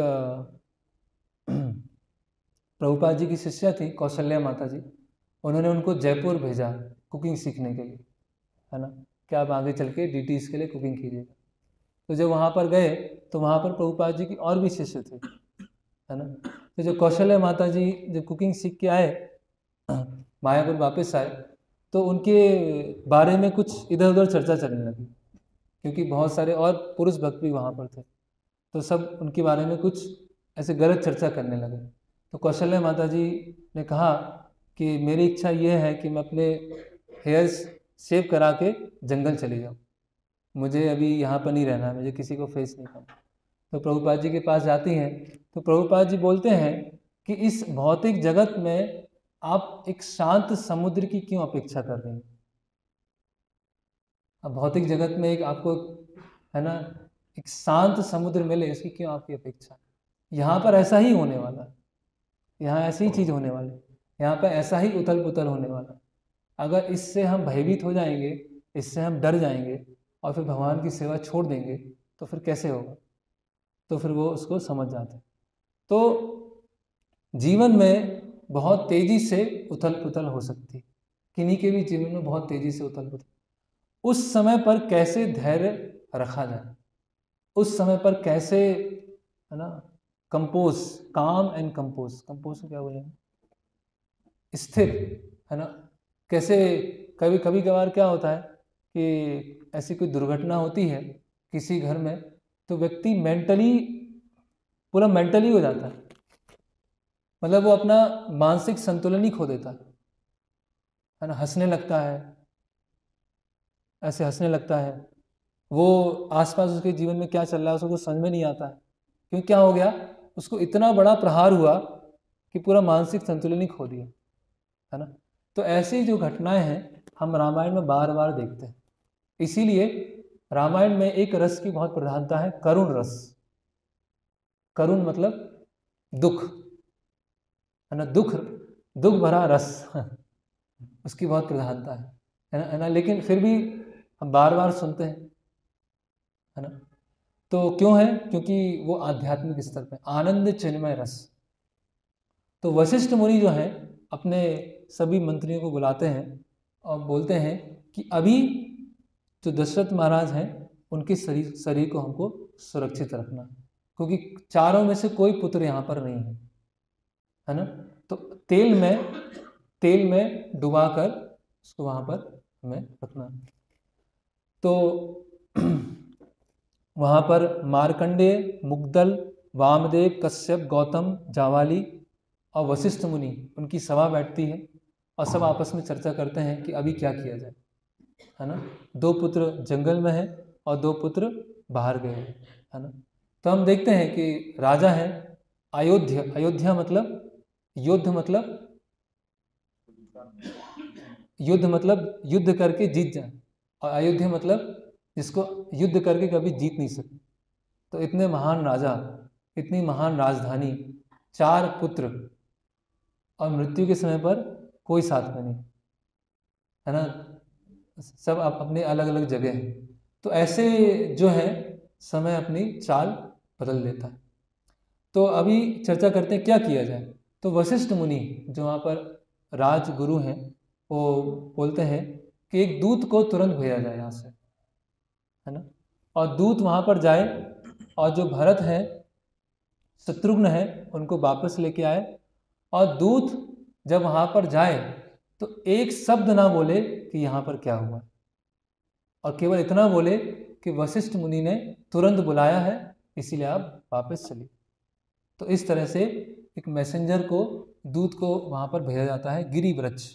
प्रभुपाद जी की शिष्या थी कौशल्या माता जी, उन्होंने उनको जयपुर भेजा कुकिंग सीखने के लिए, है ना, कि आप आगे चल के DTs के लिए कुकिंग कीजिएगा। तो जब वहाँ पर गए तो वहाँ पर प्रभुपाद जी की और भी शिष्य थे, है ना। तो जब कौशल्या माता जी जब कुकिंग सीख के आए, मायापुर वापस आए, तो उनके बारे में कुछ इधर उधर चर्चा चलने लगी, क्योंकि बहुत सारे और पुरुष भक्त भी वहाँ पर थे, तो सब उनके बारे में कुछ ऐसे गलत चर्चा करने लगे। तो कौशल्या माता जी ने कहा कि मेरी इच्छा ये है कि मैं अपने हेयर्स शेव करा के जंगल चली जाऊँ, मुझे अभी यहाँ पर नहीं रहना, मुझे किसी को फेस नहीं करना। तो प्रभुपाद जी के पास जाती हैं, तो प्रभुपाद जी बोलते हैं कि इस भौतिक जगत में आप एक शांत समुद्र की क्यों अपेक्षा कर रही हैं। अब भौतिक जगत में एक आपको, है ना, एक शांत समुद्र मिले, इसकी क्यों आपकी अपेक्षा। यहाँ पर ऐसा ही होने वाला है, यहाँ ऐसी ही चीज़ होने वाली, यहाँ पर ऐसा ही उथल पुथल होने वाला। अगर इससे हम भयभीत हो जाएंगे, इससे हम डर जाएंगे और फिर भगवान की सेवा छोड़ देंगे, तो फिर कैसे होगा। तो फिर वो उसको समझ जाते। तो जीवन में बहुत तेजी से उथल पुथल हो सकती, किन्हीं के भी जीवन में बहुत तेजी से उथल पुथल। उस समय पर कैसे धैर्य रखा जाए, उस समय पर कैसे, है ना, कंपोज, काम एंड कंपोज, कंपोज को क्या बोलेंगे, स्थिर, है ना। कैसे कभी कभी कभार क्या होता है कि ऐसी कोई दुर्घटना होती है किसी घर में, तो व्यक्ति मेंटली, पूरा मेंटली हो जाता है, मतलब वो अपना मानसिक संतुलन ही खो देता है ना। हंसने लगता है, ऐसे हंसने लगता है, वो आसपास उसके जीवन में क्या चल रहा है उसको कुछ समझ में नहीं आता है, क्यों, क्या हो गया, उसको इतना बड़ा प्रहार हुआ कि पूरा मानसिक संतुलन ही खो दिया, है ना। तो ऐसी जो घटनाएं हैं हम रामायण में बार बार देखते हैं। इसीलिए रामायण में एक रस की बहुत प्रधानता है, करुण रस। करुण मतलब दुख, है ना, दुख, दुख भरा रस उसकी बहुत प्रधानता है ना। लेकिन फिर भी हम बार बार सुनते हैं, है ना। तो क्यों है, क्योंकि वो आध्यात्मिक स्तर पे आनंद चिन्मय रस। तो वशिष्ठ मुनि जो हैं अपने सभी मंत्रियों को बुलाते हैं और बोलते हैं कि अभी जो दशरथ महाराज हैं उनके शरीर को हमको सुरक्षित रखना, क्योंकि चारों में से कोई पुत्र यहाँ पर नहीं है ना। तो तेल में डुबाकर उसको वहाँ पर हमें रखना। तो वहाँ पर मार्कंडेय, मुग्दल, वामदेव, कश्यप, गौतम, जावाली और वशिष्ठ मुनि उनकी सभा बैठती है और सब आपस में चर्चा करते हैं कि अभी क्या किया जाए, है ना। 2 पुत्र जंगल में हैं और 2 पुत्र बाहर गए हैं, है ना। तो हम देखते हैं कि राजा है अयोध्या, अयोध्या मतलब युद्ध, मतलब युद्ध मतलब युद्ध करके जीत जाए, और अयोध्या मतलब जिसको युद्ध करके कभी जीत नहीं सके। तो इतने महान राजा, इतनी महान राजधानी, 4 पुत्र, और मृत्यु के समय पर कोई साथ में नहीं, है ना, सब अपने अलग अलग जगह हैं। तो ऐसे जो है समय अपनी चाल बदल देता है। तो अभी चर्चा करते हैं क्या किया जाए। तो वशिष्ठ मुनि जो वहाँ पर राजगुरु हैं वो बोलते हैं कि एक दूत को तुरंत भेजा जाए यहाँ से, है ना। और दूत वहाँ पर जाए और जो भरत है, शत्रुघ्न है, उनको वापस लेके आए। और दूत जब वहाँ पर जाए तो एक शब्द ना बोले कि यहाँ पर क्या हुआ, और केवल इतना बोले कि वशिष्ठ मुनि ने तुरंत बुलाया है, इसीलिए आप वापस चलिए। तो इस तरह से एक मैसेंजर को, दूत को वहाँ पर भेजा जाता है गिरिव्रज,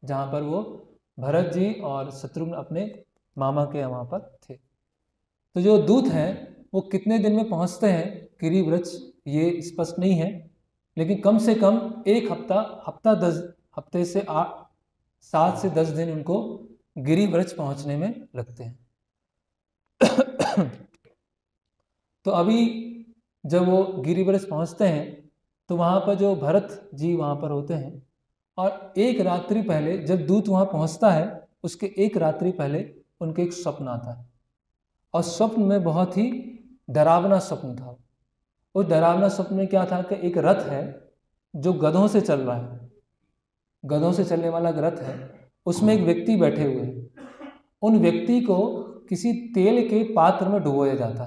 जहाँ पर वो भरत जी और शत्रुघ्न अपने मामा के वहाँ पर थे। तो जो दूत हैं वो कितने दिन में पहुँचते हैं गिरिव्रज ये स्पष्ट नहीं है, लेकिन कम से कम 1 हफ्ते से 7 से 10 दिन उनको गिरिव्रज पहुँचने में लगते हैं। तो अभी जब वो गिरिव्रज पहुँचते हैं तो वहाँ पर जो भरत जी वहाँ पर होते हैं, और 1 रात्रि पहले जब दूत वहाँ पहुँचता है उसके 1 रात्रि पहले उनके एक स्वप्न आता है, और स्वप्न में बहुत ही डरावना स्वप्न था। उस डरावना स्वप्न में क्या था कि एक रथ है जो गधों से चल रहा है, गधों से चलने वाला रथ है, उसमें एक व्यक्ति बैठे हुए हैं। उन व्यक्ति को किसी तेल के पात्र में डुबोया जाता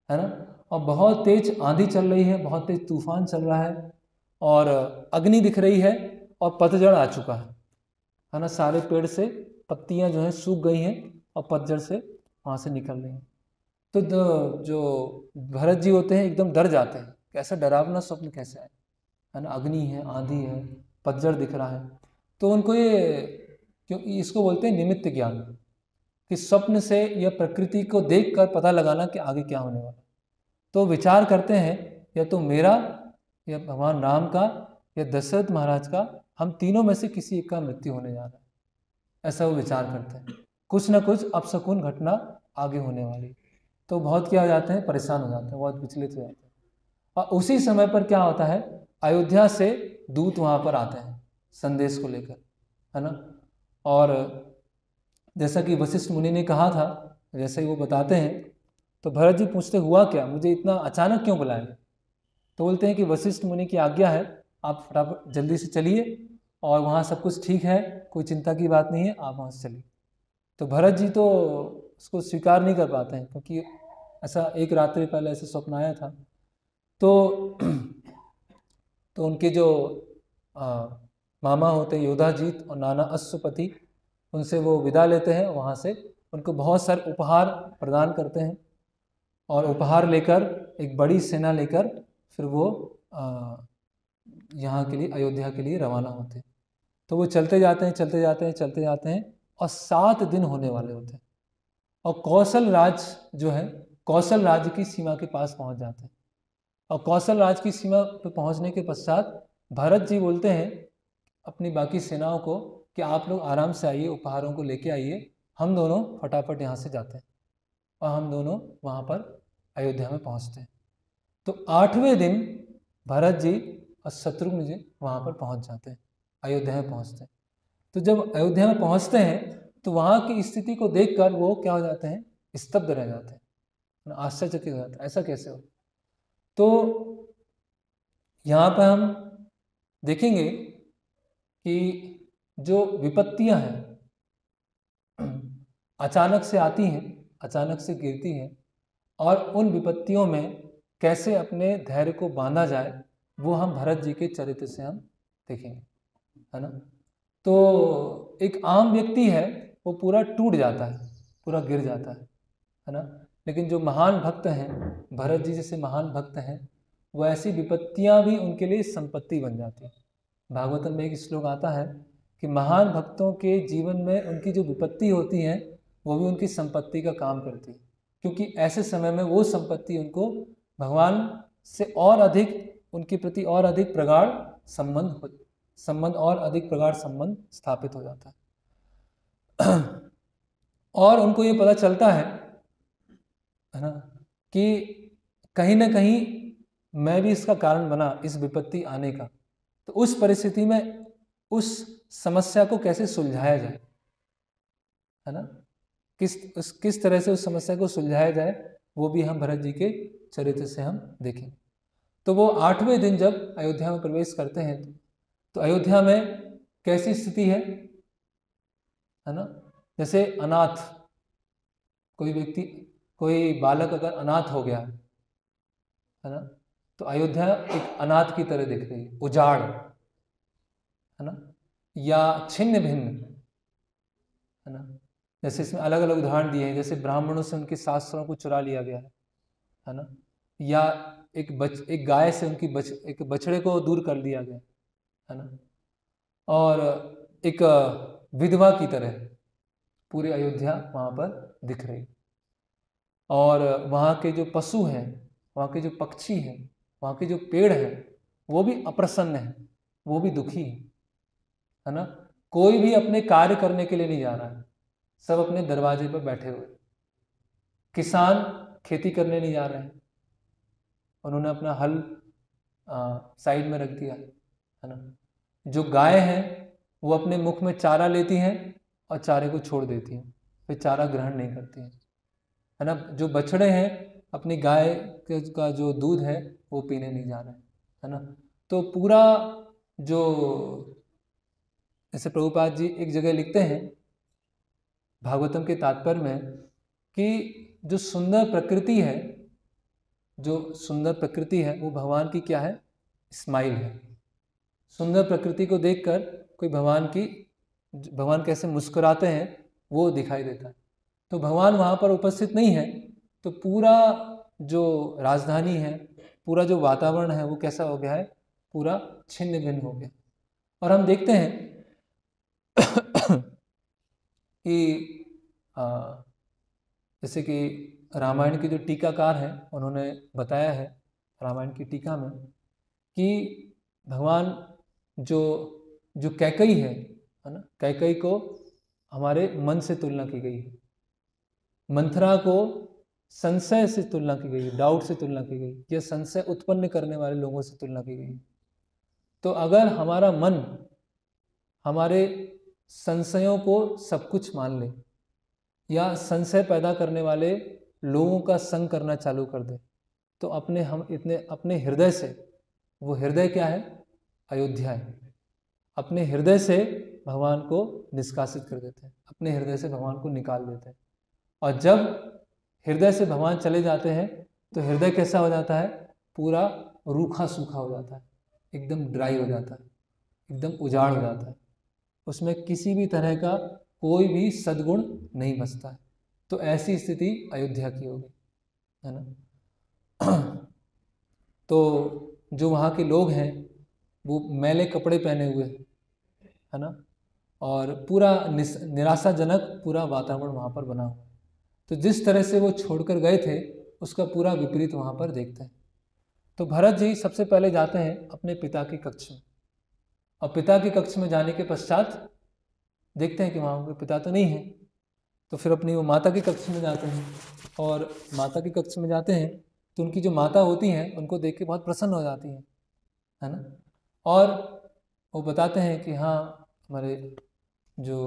है ना। और बहुत तेज आंधी चल रही है, बहुत तेज तूफान चल रहा है, और अग्नि दिख रही है, और पतझड़ आ चुका है ना। सारे पेड़ से पत्तियां जो हैं सूख गई हैं और पतझड़ से वहाँ से निकल रही हैं। तो जो भरत जी होते हैं एकदम डर जाते हैं, कैसा डरावना स्वप्न कैसे है ना, अग्नि है, आंधी है, पतझड़ दिख रहा है। तो उनको ये, क्योंकि इसको बोलते हैं निमित्त ज्ञान, कि स्वप्न से या प्रकृति को देखकर पता लगाना कि आगे क्या होने वाला। तो विचार करते हैं या तो मेरा, या भगवान राम का, या दशरथ महाराज का, हम तीनों में से किसी एक का मृत्यु होने जा रहा है, ऐसा वो विचार करते हैं। कुछ ना कुछ अपशकुन घटना आगे होने वाली। तो बहुत क्या हो जाते हैं, परेशान हो जाते हैं, बहुत विचलित हो जाते हैं। और उसी समय पर क्या होता है, अयोध्या से दूत वहाँ पर आते हैं संदेश को लेकर, है ना। और जैसा कि वशिष्ठ मुनि ने कहा था, जैसे ही वो बताते हैं, तो भरत जी पूछते हुआ क्या, मुझे इतना अचानक क्यों बुलाया। तो बोलते हैं कि वशिष्ठ मुनि की आज्ञा है, आप फटाफट जल्दी से चलिए, और वहाँ सब कुछ ठीक है, कोई चिंता की बात नहीं है, आप वहाँ से चलिए। तो भरत जी तो उसको स्वीकार नहीं कर पाते हैं, क्योंकि ऐसा 1 रात्रि पहले ऐसे स्वप्न आया था। तो उनके जो मामा होते हैं योधाजीत और नाना अश्वपति, उनसे वो विदा लेते हैं, वहाँ से उनको बहुत सारे उपहार प्रदान करते हैं, और उपहार लेकर एक बड़ी सेना लेकर फिर वो यहाँ के लिए, अयोध्या के लिए रवाना होते हैं। तो वो चलते जाते हैं, चलते जाते हैं, चलते जाते हैं, और 7 दिन होने वाले होते हैं, और कौशल राज जो है, कौशल राज्य की सीमा के पास पहुँच जाते हैं। और कौशल राज की सीमा पर पहुँचने के पश्चात भरत जी बोलते हैं अपनी बाकी सेनाओं को कि आप लोग आराम से आइए, उपहारों को लेके आइए, हम दोनों फटाफट यहाँ से जाते हैं। और हम दोनों वहाँ पर अयोध्या में पहुँचते हैं। तो 8वें दिन भरत जी और शत्रुघ्न जी वहाँ पर पहुँच जाते हैं, अयोध्या में पहुँचते हैं। तो जब अयोध्या में पहुँचते हैं तो वहाँ की स्थिति को देखकर वो क्या हो जाते हैं, स्तब्ध रह जाते हैं, आश्चर्यचकित हो जाते हैं, ऐसा कैसे हो। तो यहाँ पर हम देखेंगे कि जो विपत्तियाँ हैं अचानक से आती हैं, अचानक से गिरती हैं, और उन विपत्तियों में कैसे अपने धैर्य को बांधा जाए, वो हम भरत जी के चरित्र से हम देखेंगे, है ना। तो एक आम व्यक्ति है वो पूरा टूट जाता है, पूरा गिर जाता है ना। लेकिन जो महान भक्त हैं, भरत जी जैसे महान भक्त हैं, वो ऐसी विपत्तियां भी उनके लिए संपत्ति बन जाती है। भागवतम में एक श्लोक आता है कि महान भक्तों के जीवन में उनकी जो विपत्ति होती है वो भी उनकी संपत्ति का काम करती है, क्योंकि ऐसे समय में वो संपत्ति उनको भगवान से और अधिक, उनके प्रति और अधिक प्रगाढ़ संबंध और अधिक प्रगाढ़ संबंध स्थापित हो जाता है। और उनको ये पता चलता है ना कि कहीं ना कहीं मैं भी इसका कारण बना, इस विपत्ति आने का। तो उस परिस्थिति में उस समस्या को कैसे सुलझाया जाए, है ना, किस तरह से उस समस्या को सुलझाया जाए, वो भी हम भरत जी के चरित्र से हम देखेंगे। तो वो 8वें दिन जब अयोध्या में प्रवेश करते हैं तो अयोध्या में कैसी स्थिति है ना। जैसे अनाथ कोई व्यक्ति, कोई बालक अगर अनाथ हो गया है ना, तो अयोध्या एक अनाथ की तरह दिख रही है, उजाड़, है ना, या छिन्न भिन्न, है ना। जैसे इसमें अलग अलग उदाहरण दिए हैं, जैसे ब्राह्मणों से उनके शास्त्रों को चुरा लिया गया है ना, या एक गाय से एक बछड़े को दूर कर दिया गया, है ना, और एक विधवा की तरह पूरी अयोध्या वहाँ पर दिख रही। और वहाँ के जो पशु हैं, वहाँ के जो पक्षी हैं, वहाँ के जो पेड़ हैं, वो भी अप्रसन्न हैं, वो भी दुखी हैं, है ना। कोई भी अपने कार्य करने के लिए नहीं जा रहा है, सब अपने दरवाजे पर बैठे हुए। किसान खेती करने नहीं जा रहे हैं, उन्होंने अपना हल साइड में रख दिया है ना। जो गाय हैं वो अपने मुख में चारा लेती हैं और चारे को छोड़ देती हैं, फिर चारा ग्रहण नहीं करती हैं, है ना। जो बछड़े हैं अपनी गाय का जो दूध है वो पीने नहीं जा रहे हैं, है ना। तो पूरा जो, जैसे प्रभुपाद जी एक जगह लिखते हैं भागवतम के तात्पर्य में कि जो सुंदर प्रकृति है, जो सुंदर प्रकृति है वो भगवान की क्या है, स्माइल है। सुंदर प्रकृति को देखकर कोई भगवान कैसे मुस्कुराते हैं वो दिखाई देता है। तो भगवान वहाँ पर उपस्थित नहीं है, तो पूरा जो राजधानी है, पूरा जो वातावरण है वो कैसा हो गया है, पूरा छिन्न भिन्न हो गया। और हम देखते हैं कि जैसे कि रामायण के जो टीकाकार हैं उन्होंने बताया है रामायण की टीका में कि भगवान जो कैकई है ना, कैकई को हमारे मन से तुलना की गई है, मंथरा को संशय से तुलना की गई है, डाउट से तुलना की गई, या संशय उत्पन्न करने वाले लोगों से तुलना की गई। तो अगर हमारा मन हमारे संशयों को सब कुछ मान ले या संशय पैदा करने वाले लोगों का संग करना चालू कर दे, तो अपने हृदय से, वो हृदय क्या है, अयोध्या है, अपने हृदय से भगवान को निष्कासित कर देते हैं, अपने हृदय से भगवान को निकाल देते हैं। और जब हृदय से भगवान चले जाते हैं तो हृदय कैसा हो जाता है, पूरा रूखा सूखा हो जाता है, एकदम ड्राई हो जाता है, एकदम उजाड़ हो जाता है, उसमें किसी भी तरह का कोई भी सद्गुण नहीं बचता है। तो ऐसी स्थिति अयोध्या की होगी, है ना। तो जो वहाँ के लोग हैं वो मैले कपड़े पहने हुए, है ना, और पूरा निराशाजनक पूरा वातावरण वहाँ पर बना हुआ। तो जिस तरह से वो छोड़कर गए थे उसका पूरा विपरीत वहाँ पर देखते हैं। तो भरत जी सबसे पहले जाते हैं अपने पिता के कक्ष में, और पिता के कक्ष में जाने के पश्चात देखते हैं कि वहाँ उनके पिता तो नहीं है। तो फिर अपनी वो माता के कक्ष में जाते हैं, और माता के कक्ष में जाते हैं तो उनकी जो माता होती हैं उनको देख के बहुत प्रसन्न हो जाती हैं, है ना। और वो बताते हैं कि हाँ, हमारे जो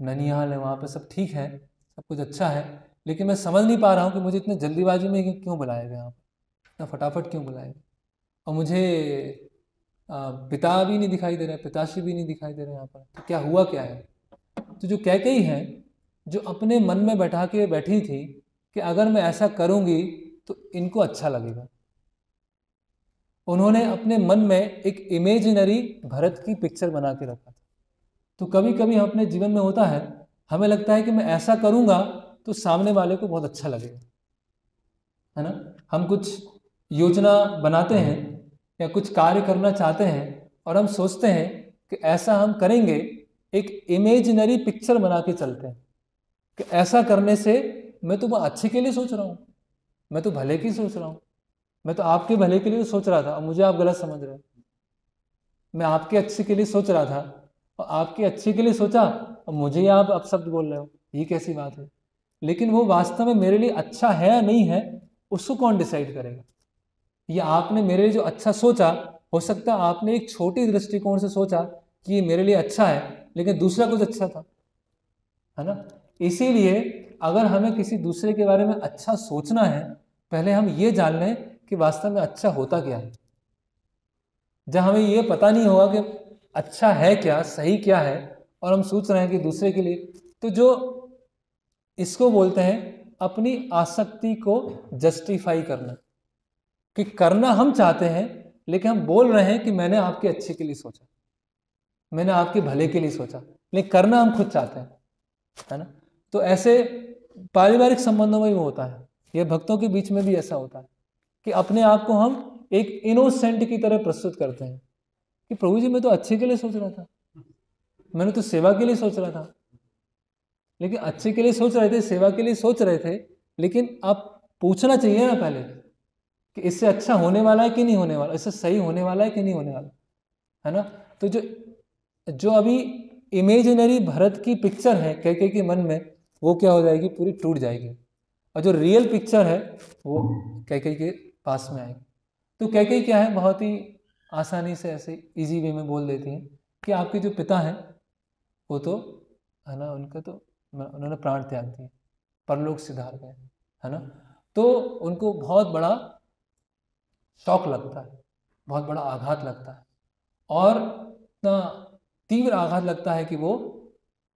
ननिहाल है वहाँ पे सब ठीक है, सब कुछ अच्छा है, लेकिन मैं समझ नहीं पा रहा हूँ कि मुझे इतने जल्दीबाजी में क्यों बुलाया गया यहाँ पर, इतना फटाफट क्यों बुलाया गया, और मुझे पिता भी नहीं दिखाई दे रहा है, पिताश्री भी नहीं दिखाई दे रहे यहाँ पर, तो क्या हुआ क्या है। तो जो कैकेयी है, जो अपने मन में बैठा के बैठी थी कि अगर मैं ऐसा करूँगी तो इनको अच्छा लगेगा, उन्होंने अपने मन में एक इमेजिनरी भरत की पिक्चर बना के रखा था तो कभी कभी हम अपने जीवन में होता है, हमें लगता है कि मैं ऐसा करूँगा तो सामने वाले को बहुत अच्छा लगेगा, है ना। हम कुछ योजना बनाते हैं या कुछ कार्य करना चाहते हैं और हम सोचते हैं कि ऐसा हम करेंगे, एक इमेजिनरी पिक्चर बना के चलते हैं कि ऐसा करने से मैं तो अच्छे के लिए सोच रहा हूँ, मैं तो भले की सोच रहा हूँ, मैं तो आपके भले के लिए सोच रहा था और मुझे आप गलत समझ रहे हो। मैं आपके अच्छे के लिए सोच रहा था और आपके अच्छे के लिए सोचा और मुझे ही आप अपशब्द बोल रहे हो, ये कैसी बात है। लेकिन वो वास्तव में मेरे लिए अच्छा है या नहीं है, उसको कौन डिसाइड करेगा। या आपने मेरे लिए जो अच्छा सोचा, हो सकता है आपने एक छोटी दृष्टिकोण से सोचा कि ये मेरे लिए अच्छा है, लेकिन दूसरा कुछ अच्छा था, है ना। इसीलिए अगर हमें किसी दूसरे के बारे में अच्छा सोचना है, पहले हम ये जान लें कि वास्तव में अच्छा होता क्या है। जब हमें ये पता नहीं होगा कि अच्छा है क्या, सही क्या है, और हम सोच रहे हैं कि दूसरे के लिए, तो जो इसको बोलते हैं अपनी आसक्ति को जस्टिफाई करना, कि करना हम चाहते हैं लेकिन हम बोल रहे हैं कि मैंने आपके अच्छे के लिए सोचा, मैंने आपके भले के लिए सोचा, लेकिन करना हम खुद चाहते हैं, है ना। तो ऐसे पारिवारिक संबंधों में भी होता है, ये भक्तों के बीच में भी ऐसा होता है कि अपने आप को हम एक इनोसेंट की तरह प्रस्तुत करते हैं कि प्रभु जी मैं तो अच्छे के लिए सोच रहा था, मैंने तो सेवा के लिए सोच रहा था। लेकिन अच्छे के लिए सोच रहे थे, सेवा के लिए सोच रहे थे, लेकिन आप पूछना चाहिए ना पहले कि इससे अच्छा होने वाला है कि नहीं होने वाला, इससे सही होने वाला है कि नहीं होने वाला, है ना। तो जो अभी इमेजिनरी भरत की पिक्चर है कैकेयी के मन में, वो क्या हो जाएगी, पूरी टूट जाएगी, और जो रियल पिक्चर है वो कैकेयी के पास में आएगी। तो कैकेयी क्या है, बहुत ही आसानी से ऐसे इजी वे में बोल देती हैं कि आपके जो पिता हैं वो तो, है ना, उनका तो उन्होंने प्राण त्याग दिए, परलोक सिधार गए, है ना। तो उनको बहुत बड़ा शौक लगता है, बहुत बड़ा आघात लगता है, और इतना तीव्र आघात लगता है कि वो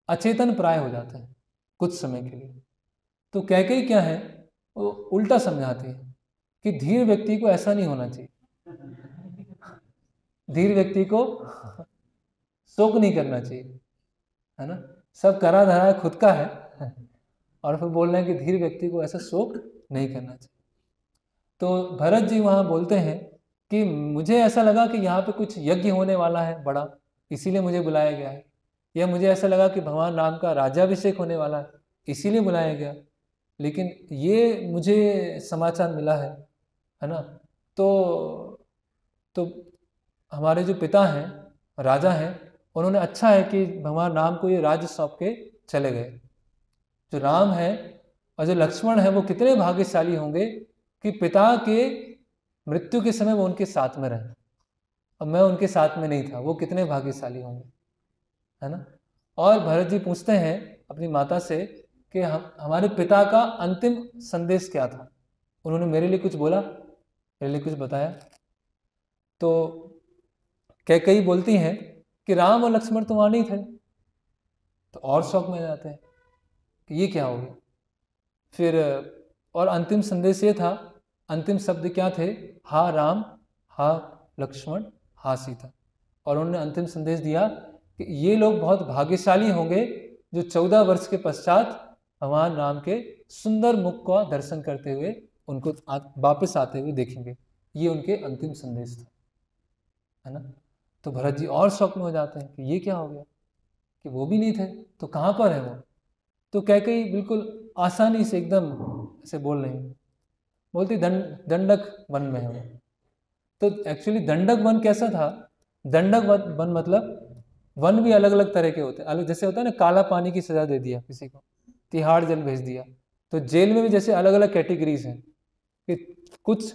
अचेतन प्राय हो जाते हैं कुछ समय के लिए। तो कैकेयी क्या है, वो उल्टा समझाती है कि धीर व्यक्ति को ऐसा नहीं होना चाहिए, धीर व्यक्ति को शोक नहीं करना चाहिए, है ना। सब करा धरा खुद का है और फिर बोल रहे हैं कि धीर व्यक्ति को ऐसा शोक नहीं करना चाहिए। तो भरत जी वहाँ बोलते हैं कि मुझे ऐसा लगा कि यहाँ पे कुछ यज्ञ होने वाला है बड़ा, इसीलिए मुझे बुलाया गया है, या मुझे ऐसा लगा कि भगवान राम का राज्याभिषेक होने वाला है, इसीलिए बुलाया गया, लेकिन ये मुझे समाचार मिला है ना। तो हमारे जो पिता हैं, राजा हैं, उन्होंने अच्छा है कि भगवान राम को ये राज्य सौंप के चले गए। जो राम है और जो लक्ष्मण है वो कितने भाग्यशाली होंगे कि पिता के मृत्यु के समय वो उनके साथ में रहे, और मैं उनके साथ में नहीं था, वो कितने भाग्यशाली होंगे, है ना। और भरत जी पूछते हैं अपनी माता से कि हमारे पिता का अंतिम संदेश क्या था, उन्होंने मेरे लिए कुछ बोला, मेरे लिए कुछ बताया। तो कैकेयी बोलती हैं कि राम और लक्ष्मण तो वहाँ नहीं थे, तो और शौक में जाते हैं कि ये क्या हो गया। फिर और अंतिम संदेश ये था, अंतिम शब्द क्या थे, हा राम, हा लक्ष्मण, हा सीता। और उन्होंने अंतिम संदेश दिया कि ये लोग बहुत भाग्यशाली होंगे जो 14 वर्ष के पश्चात भगवान राम के सुंदर मुख का दर्शन करते हुए उनको वापस आते हुए देखेंगे। ये उनके अंतिम संदेश था, है ना। तो भरत जी और शौक में हो जाते हैं कि ये क्या हो गया, कि वो भी नहीं थे तो कहाँ पर है वो। तो कैकेयी बिल्कुल आसानी से एकदम ऐसे बोल रही हैं, बोलती दंडक वन में है वो। तो एक्चुअली दंडक वन कैसा था, दंडक वन मतलब वन भी अलग अलग तरह के होते हैं, अलग जैसे होता है ना, काला पानी की सजा दे दिया किसी को, तिहाड़ जेल भेज दिया, तो जेल में भी जैसे अलग अलग कैटेगरीज हैं कि कुछ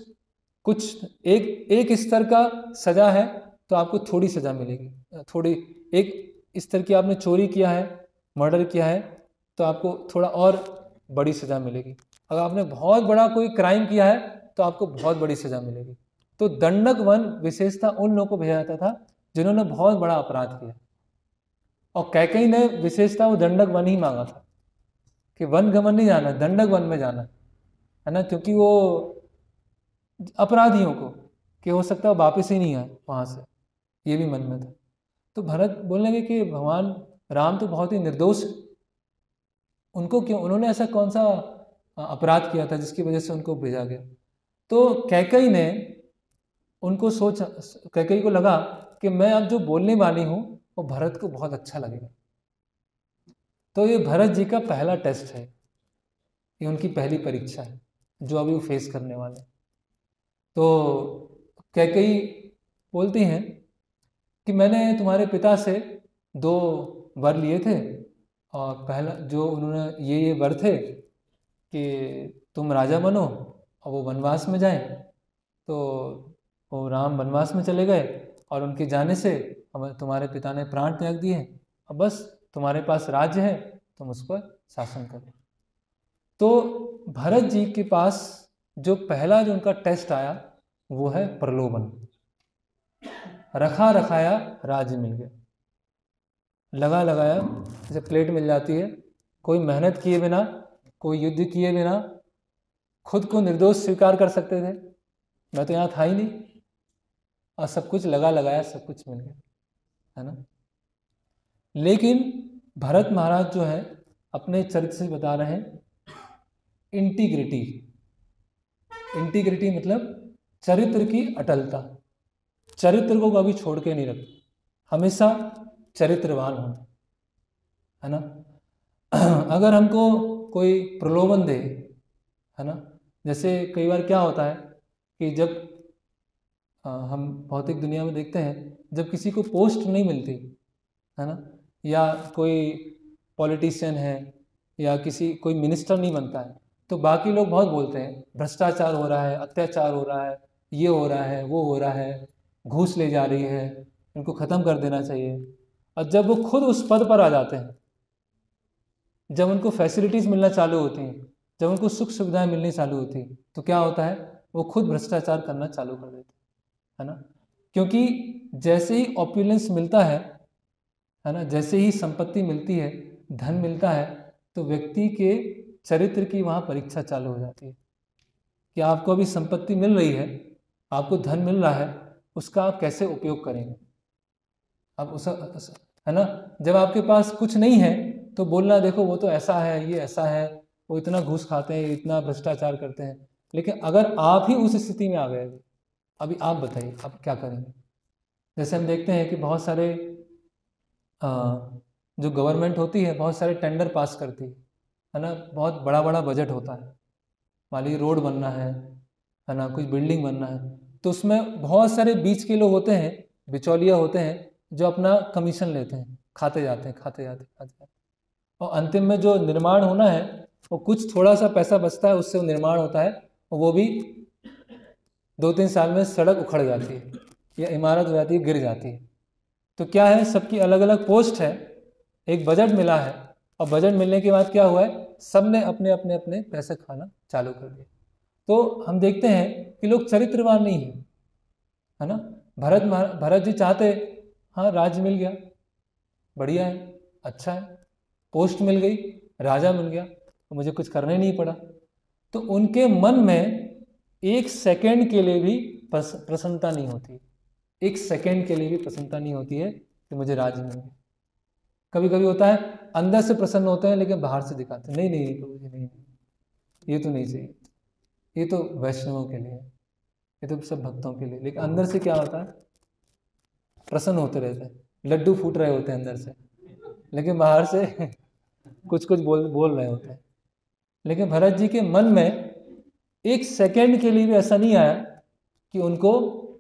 कुछ एक स्तर का सजा है तो आपको थोड़ी सजा मिलेगी, थोड़ी एक स्तर की आपने चोरी किया है, मर्डर किया है, तो आपको थोड़ा और बड़ी सजा मिलेगी। अगर आपने बहुत बड़ा कोई क्राइम किया है तो आपको बहुत बड़ी सजा मिलेगी। तो दंडक वन विशेषता उन लोगों को भेजा जाता था जिन्होंने बहुत बड़ा अपराध किया, और कैकेयी ने विशेषता वो दंडक वन ही मांगा था कि वन गमन नहीं जाना, दंडक वन में जाना, है ना, क्योंकि वो अपराधियों को कि हो सकता है वापस ही नहीं आए वहाँ से, ये भी मन में था। तो भरत बोलने लगे कि भगवान राम तो बहुत ही निर्दोष, उनको क्यों, उन्होंने ऐसा कौन सा अपराध किया था जिसकी वजह से उनको भेजा गया? तो कैकई ने उनको कैकई को लगा कि मैं अब जो बोलने वाली हूँ वो भरत को बहुत अच्छा लगेगा। तो ये भरत जी का पहला टेस्ट है, ये उनकी पहली परीक्षा है जो अभी वो फेस करने वाले हैं। तो कैकई बोलती हैं कि मैंने तुम्हारे पिता से 2 वर लिए थे, और पहला जो उन्होंने ये वर थे कि तुम राजा बनो और वो वनवास में जाएं। तो वो राम वनवास में चले गए और उनके जाने से तुम्हारे पिता ने प्राण त्याग दिए, अब बस तुम्हारे पास राज्य है, तुम उस पर शासन करो। तो भरत जी के पास जो पहला जो उनका टेस्ट आया वो है प्रलोभन। रखा रखाया राज्य मिल गया, लगा लगाया जैसे प्लेट मिल जाती है, कोई मेहनत किए बिना, कोई युद्ध किए बिना खुद को निर्दोष स्वीकार कर सकते थे, मैं तो यहाँ था ही नहीं, और सब कुछ लगा लगाया सब कुछ मिल गया, है ना। लेकिन भरत महाराज जो है अपने चरित्र से बता रहे हैं इंटीग्रिटी। इंटीग्रिटी मतलब चरित्र की अटलता, चरित्र को कभी छोड़ के नहीं रखना, हमेशा चरित्रवान होना, है ना। अगर हमको कोई प्रलोभन दे, है ना, जैसे कई बार क्या होता है कि जब हम भौतिक दुनिया में देखते हैं, जब किसी को पोस्ट नहीं मिलती, है ना, या कोई पॉलिटिशियन है या कोई मिनिस्टर नहीं बनता है, तो बाकी लोग बहुत बोलते हैं भ्रष्टाचार हो रहा है, अत्याचार हो रहा है, ये हो रहा है, वो हो रहा है, घूस ले जा रही है, इनको ख़त्म कर देना चाहिए। और जब वो खुद उस पद पर आ जाते हैं, जब उनको फैसिलिटीज़ मिलना चालू होती हैं, जब उनको सुख सुविधाएं मिलनी चालू होती हैं, तो क्या होता है, वो खुद भ्रष्टाचार करना चालू कर देते हैं, है ना। क्योंकि जैसे ही ऑपुलेंस मिलता है ना, जैसे ही संपत्ति मिलती है, धन मिलता है, तो व्यक्ति के चरित्र की वहाँ परीक्षा चालू हो जाती है कि आपको अभी संपत्ति मिल रही है, आपको धन मिल रहा है, उसका आप कैसे उपयोग करेंगे। अब है ना, जब आपके पास कुछ नहीं है तो बोलना देखो वो तो ऐसा है, ये ऐसा है, वो इतना घूस खाते हैं, इतना भ्रष्टाचार करते हैं। लेकिन अगर आप ही उस स्थिति में आ गए, अभी आप बताइए आप क्या करेंगे। जैसे हम देखते हैं कि बहुत सारे जो गवर्नमेंट होती है बहुत सारे टेंडर पास करती है ना, बहुत बड़ा बड़ा बजट होता है, मान लीजिए रोड बनना है ना, कुछ बिल्डिंग बनना है, तो उसमें बहुत सारे बीच के लोग होते हैं, बिचौलिया होते हैं, जो अपना कमीशन लेते हैं, खाते जाते हैं, खाते जाते हैं, और अंतिम में जो निर्माण होना है वो कुछ थोड़ा सा पैसा बचता है, उससे वो निर्माण होता है, और वो भी 2-3 साल में सड़क उखड़ जाती है या इमारत हो जाती है, गिर जाती है। तो क्या है, सबकी अलग अलग पोस्ट है, एक बजट मिला है, और बजट मिलने के बाद क्या हुआ है, सब ने अपने अपने अपने पैसे खाना चालू कर दिए। तो हम देखते हैं कि लोग चरित्रवान नहीं है ना। भरत जी चाहते, हाँ राज्य मिल गया, बढ़िया है, अच्छा है, पोस्ट मिल गई, राजा मिल गया, तो मुझे कुछ करना ही नहीं पड़ा। तो उनके मन में एक सेकंड के लिए भी प्रसन्नता नहीं होती, एक सेकंड के लिए भी प्रसन्नता नहीं होती है कि मुझे राज्य मिल गया। कभी कभी होता है अंदर से प्रसन्न होते हैं लेकिन बाहर से दिखाते हैं, नहीं नहीं ये तो मुझे नहीं, ये तो नहीं चाहिए, ये तो वैष्णवों के लिए है, ये तो सब भक्तों के लिए। लेकिन अंदर से क्या होता है, प्रसन्न होते रहते हैं, लड्डू फूट रहे होते हैं अंदर से, लेकिन बाहर से कुछ कुछ बोल रहे होते हैं। लेकिन भरत जी के मन में एक सेकंड के लिए भी ऐसा नहीं आया कि उनको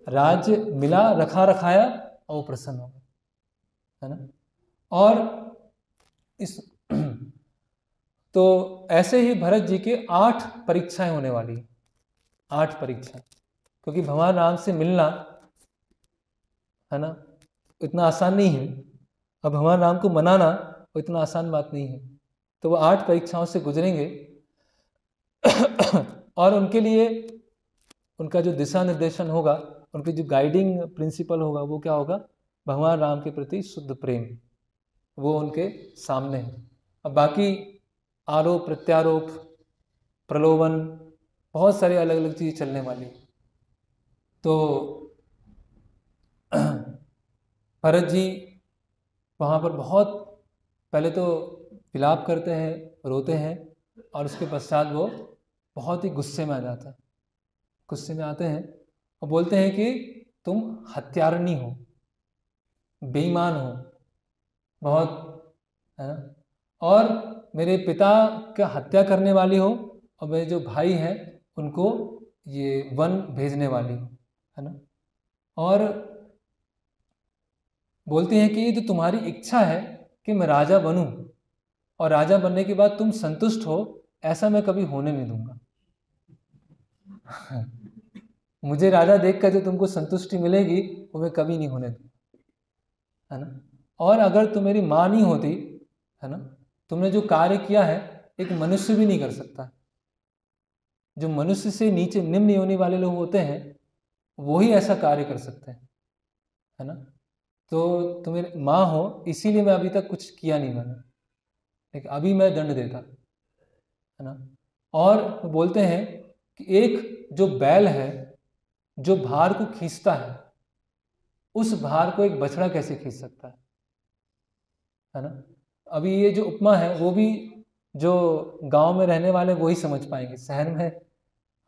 राज्य मिला, रखा रखाया, और वो प्रसन्न हो गए, है ना। और इस तो ऐसे ही भरत जी के 8 परीक्षाएं होने वाली, 8 परीक्षाएं, क्योंकि भगवान राम से मिलना, है ना, इतना आसान नहीं है, अब भगवान राम को मनाना इतना आसान बात नहीं है। तो वो 8 परीक्षाओं से गुजरेंगे और उनके लिए उनका जो दिशा निर्देशन होगा, उनकी जो गाइडिंग प्रिंसिपल होगा, वो क्या होगा, भगवान राम के प्रति शुद्ध प्रेम, वो उनके सामने है। अब बाकी आरोप प्रत्यारोप, प्रलोभन, बहुत सारी अलग अलग चीज़ चलने वाली। तो भरत जी वहाँ पर बहुत पहले तो विलाप करते हैं, रोते हैं, और उसके पश्चात वो बहुत ही गुस्से में आ जाता है। गुस्से में आते हैं और बोलते हैं कि तुम हत्यारनी हो, बेईमान हो बहुत, है ना, और मेरे पिता का हत्या करने वाली हो, और मेरे जो भाई हैं उनको ये वन भेजने वाली हो, है ना। और बोलते हैं कि ये तो तुम्हारी इच्छा है कि मैं राजा बनूं, और राजा बनने के बाद तुम संतुष्ट हो, ऐसा मैं कभी होने नहीं दूंगा। मुझे राजा देखकर जो तुमको संतुष्टि मिलेगी वो मैं कभी नहीं होने दूंगा, है ना। और अगर तुम मेरी माँ नहीं होती, है ना, तुमने जो कार्य किया है एक मनुष्य भी नहीं कर सकता। जो मनुष्य से नीचे निम्न योनि वाले लोग होते हैं वो ही ऐसा कार्य कर सकते हैं, है ना। तो तुम मेरी माँ हो, इसीलिए मैं अभी तक कुछ किया नहीं मैंने, लेकिन अभी मैं दंड देता, है ना। और बोलते हैं कि एक जो बैल है जो भार को खींचता है, उस भार को एक बछड़ा कैसे खींच सकता है ना। अभी ये जो उपमा है वो भी जो गांव में रहने वाले वो ही समझ पाएंगे, शहर में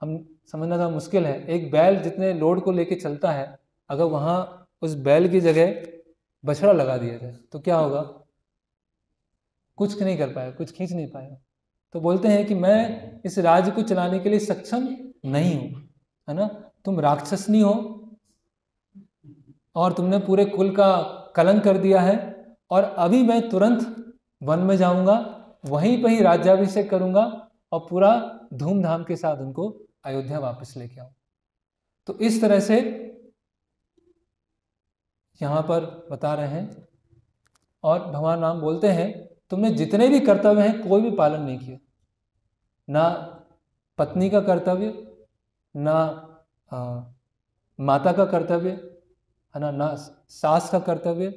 हम समझना था मुश्किल है। एक बैल जितने लोड को लेके चलता है, अगर वहाँ उस बैल की जगह बछड़ा लगा दिया जाए तो क्या होगा? कुछ नहीं कर पाएगा, कुछ खींच नहीं पाएगा। तो बोलते हैं कि मैं इस राज्य को चलाने के लिए सक्षम नहीं हूँ, है ना। तुम राक्षसनी हो और तुमने पूरे कुल का कलंक कर दिया है, और अभी मैं तुरंत वन में जाऊंगा, वहीं पर ही राज्याभिषेक करूंगा और पूरा धूमधाम के साथ उनको अयोध्या वापस लेके आऊं। तो इस तरह से यहाँ पर बता रहे हैं। और भगवान राम बोलते हैं तुमने जितने भी कर्तव्य हैं कोई भी पालन नहीं किया, ना पत्नी का कर्तव्य, ना माता का कर्तव्य, है ना, ना सास का कर्तव्य,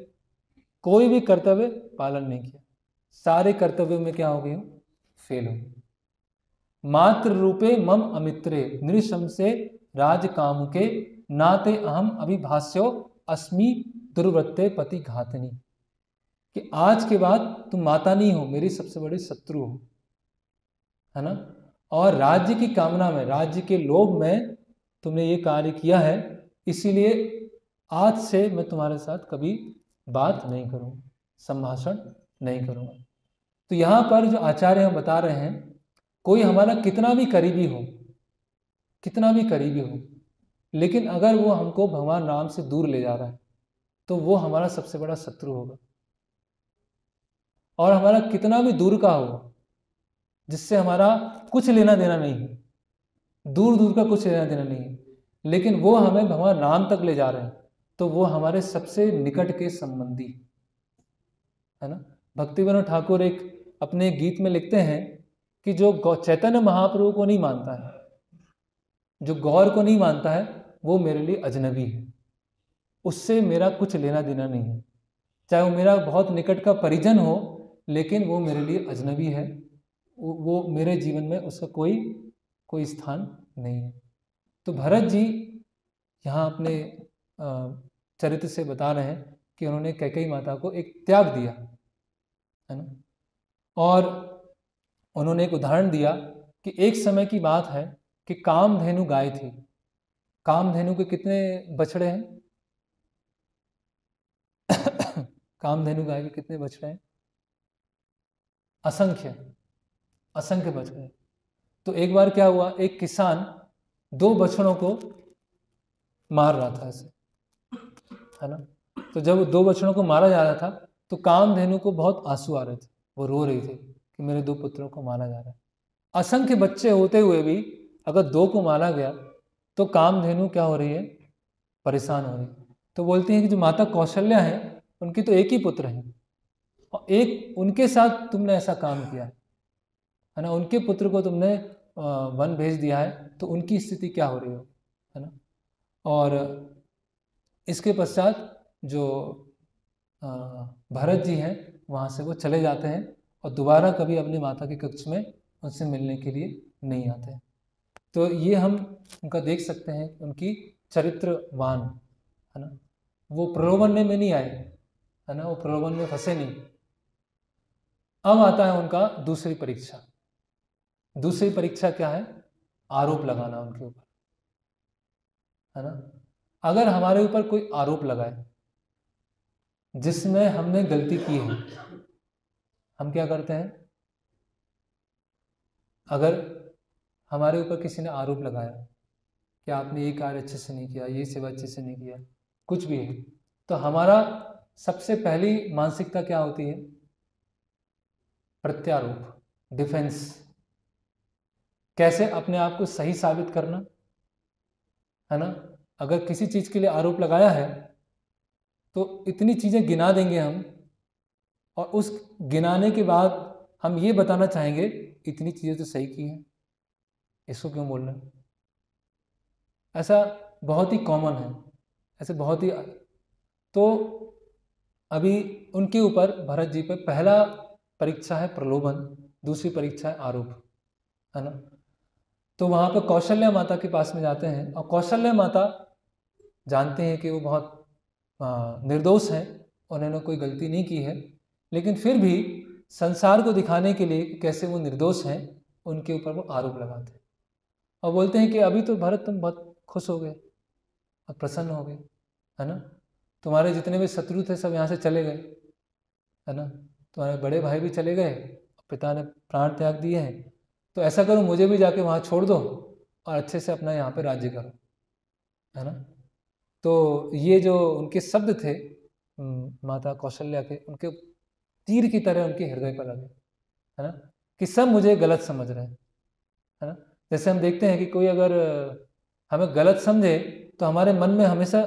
कोई भी कर्तव्य पालन नहीं किया। सारे कर्तव्यों में क्या हो गए? फेल हो गए। मात्र रूपे मम अमित्रे नृशंसे राज काम के नाते अहम अभिभाष्यो अस्मि दुर्वृत्ते पति घातनी, कि आज के बाद तुम माता नहीं हो, मेरी सबसे बड़ी शत्रु हो, है ना। और राज्य की कामना में, राज्य के लोभ में तुमने ये कार्य किया है, इसीलिए आज से मैं तुम्हारे साथ कभी बात नहीं करूँगा, संभाषण नहीं करूँगा। तो यहाँ पर जो आचार्य हम बता रहे हैं, कोई हमारा कितना भी करीबी हो, कितना भी करीबी हो, लेकिन अगर वो हमको भगवान राम से दूर ले जा रहा है तो वो हमारा सबसे बड़ा शत्रु होगा। और हमारा कितना भी दूर का हो, जिससे हमारा कुछ लेना देना नहीं है, दूर दूर का कुछ लेना देना नहीं है, लेकिन वो हमें भगवान राम तक ले जा रहे हैं, तो वो हमारे सबसे निकट के संबंधी, है ना। भक्तिविनोद ठाकुर एक अपने गीत में लिखते हैं कि जो चैतन्य महाप्रभु को नहीं मानता है, जो गौर को नहीं मानता है, वो मेरे लिए अजनबी है, उससे मेरा कुछ लेना देना नहीं है। चाहे वो मेरा बहुत निकट का परिजन हो, लेकिन वो मेरे लिए अजनबी है, वो मेरे जीवन में उसका कोई स्थान नहीं है। तो भरत जी यहाँ अपने चरित्र से बता रहे हैं कि उन्होंने कैकेयी माता को एक त्याग दिया, है ना। और उन्होंने एक उदाहरण दिया कि एक समय की बात है कि कामधेनु गाय थी। कामधेनु के कितने बछड़े हैं? कामधेनु गाय के कितने बछड़े हैं? असंख्य, असंख्य बछड़े। तो एक बार क्या हुआ, एक किसान 2 बछड़ों को मार रहा था ऐसे, है ना। तो जब 2 बछड़ों को मारा जा रहा था तो कामधेनु को बहुत आंसू आ रहे थे, वो रो रही थी कि मेरे 2 पुत्रों को मारा जा रहा है। असंख्य बच्चे होते हुए भी अगर 2 को मारा गया तो कामधेनु क्या हो रही है? परेशान हो रही है। तो बोलती है कि जो माता कौशल्या है उनकी तो एक ही पुत्र है, और एक उनके साथ तुमने ऐसा काम किया है ना, उनके पुत्र को तुमने वन भेज दिया है, तो उनकी स्थिति क्या हो रही हो, है ना। और इसके पश्चात जो भरत जी हैं वहाँ से वो चले जाते हैं और दोबारा कभी अपनी माता के कक्ष में उनसे मिलने के लिए नहीं आते। तो ये हम उनका देख सकते हैं, उनकी चरित्रवान, है ना। वो प्रलोभन में नहीं आए, है ना, वो प्रलोभन में फंसे नहीं। अब आता है उनका दूसरी परीक्षा। दूसरी परीक्षा क्या है? आरोप लगाना उनके ऊपर, है ना। अगर हमारे ऊपर कोई आरोप लगाए जिसमें हमने गलती की है, हम क्या करते हैं? अगर हमारे ऊपर किसी ने आरोप लगाया कि आपने ये कार्य अच्छे से नहीं किया, ये सेवा अच्छे से नहीं किया, कुछ भी है, तो हमारा सबसे पहली मानसिकता क्या होती है? प्रत्यारोप, डिफेंस। कैसे अपने आप को सही साबित करना, है ना। अगर किसी चीज के लिए आरोप लगाया है तो इतनी चीजें गिना देंगे हम, और उस गिनाने के बाद हम ये बताना चाहेंगे इतनी चीजें तो सही की हैं, इसको क्यों बोल रहे हैं? ऐसा बहुत ही कॉमन है, ऐसे बहुत ही। तो अभी उनके ऊपर, भरत जी पे, पहला परीक्षा है प्रलोभन, दूसरी परीक्षा है आरोप, है ना। तो वहां पर कौशल्या माता के पास में जाते हैं, और कौशल्या माता जानते हैं कि वो बहुत निर्दोष हैं, उन्होंने कोई गलती नहीं की है, लेकिन फिर भी संसार को दिखाने के लिए कैसे वो निर्दोष हैं, उनके ऊपर वो आरोप लगाते हैं और बोलते हैं कि अभी तो भरत तुम बहुत खुश हो गए और प्रसन्न हो गए, है ना। तुम्हारे जितने भी शत्रु थे सब यहाँ से चले गए, है ना। तुम्हारे बड़े भाई भी चले गए, पिता ने प्राण त्याग दिए हैं, तो ऐसा करो मुझे भी जाके वहाँ छोड़ दो और अच्छे से अपना यहाँ पे राज्य करो, है ना। तो ये जो उनके शब्द थे माता कौशल्या के, उनके तीर की तरह उनके हृदय पर लगे, है ना, कि सब मुझे गलत समझ रहे हैं, है ना। जैसे हम देखते हैं कि कोई अगर हमें गलत समझे तो हमारे मन में हमेशा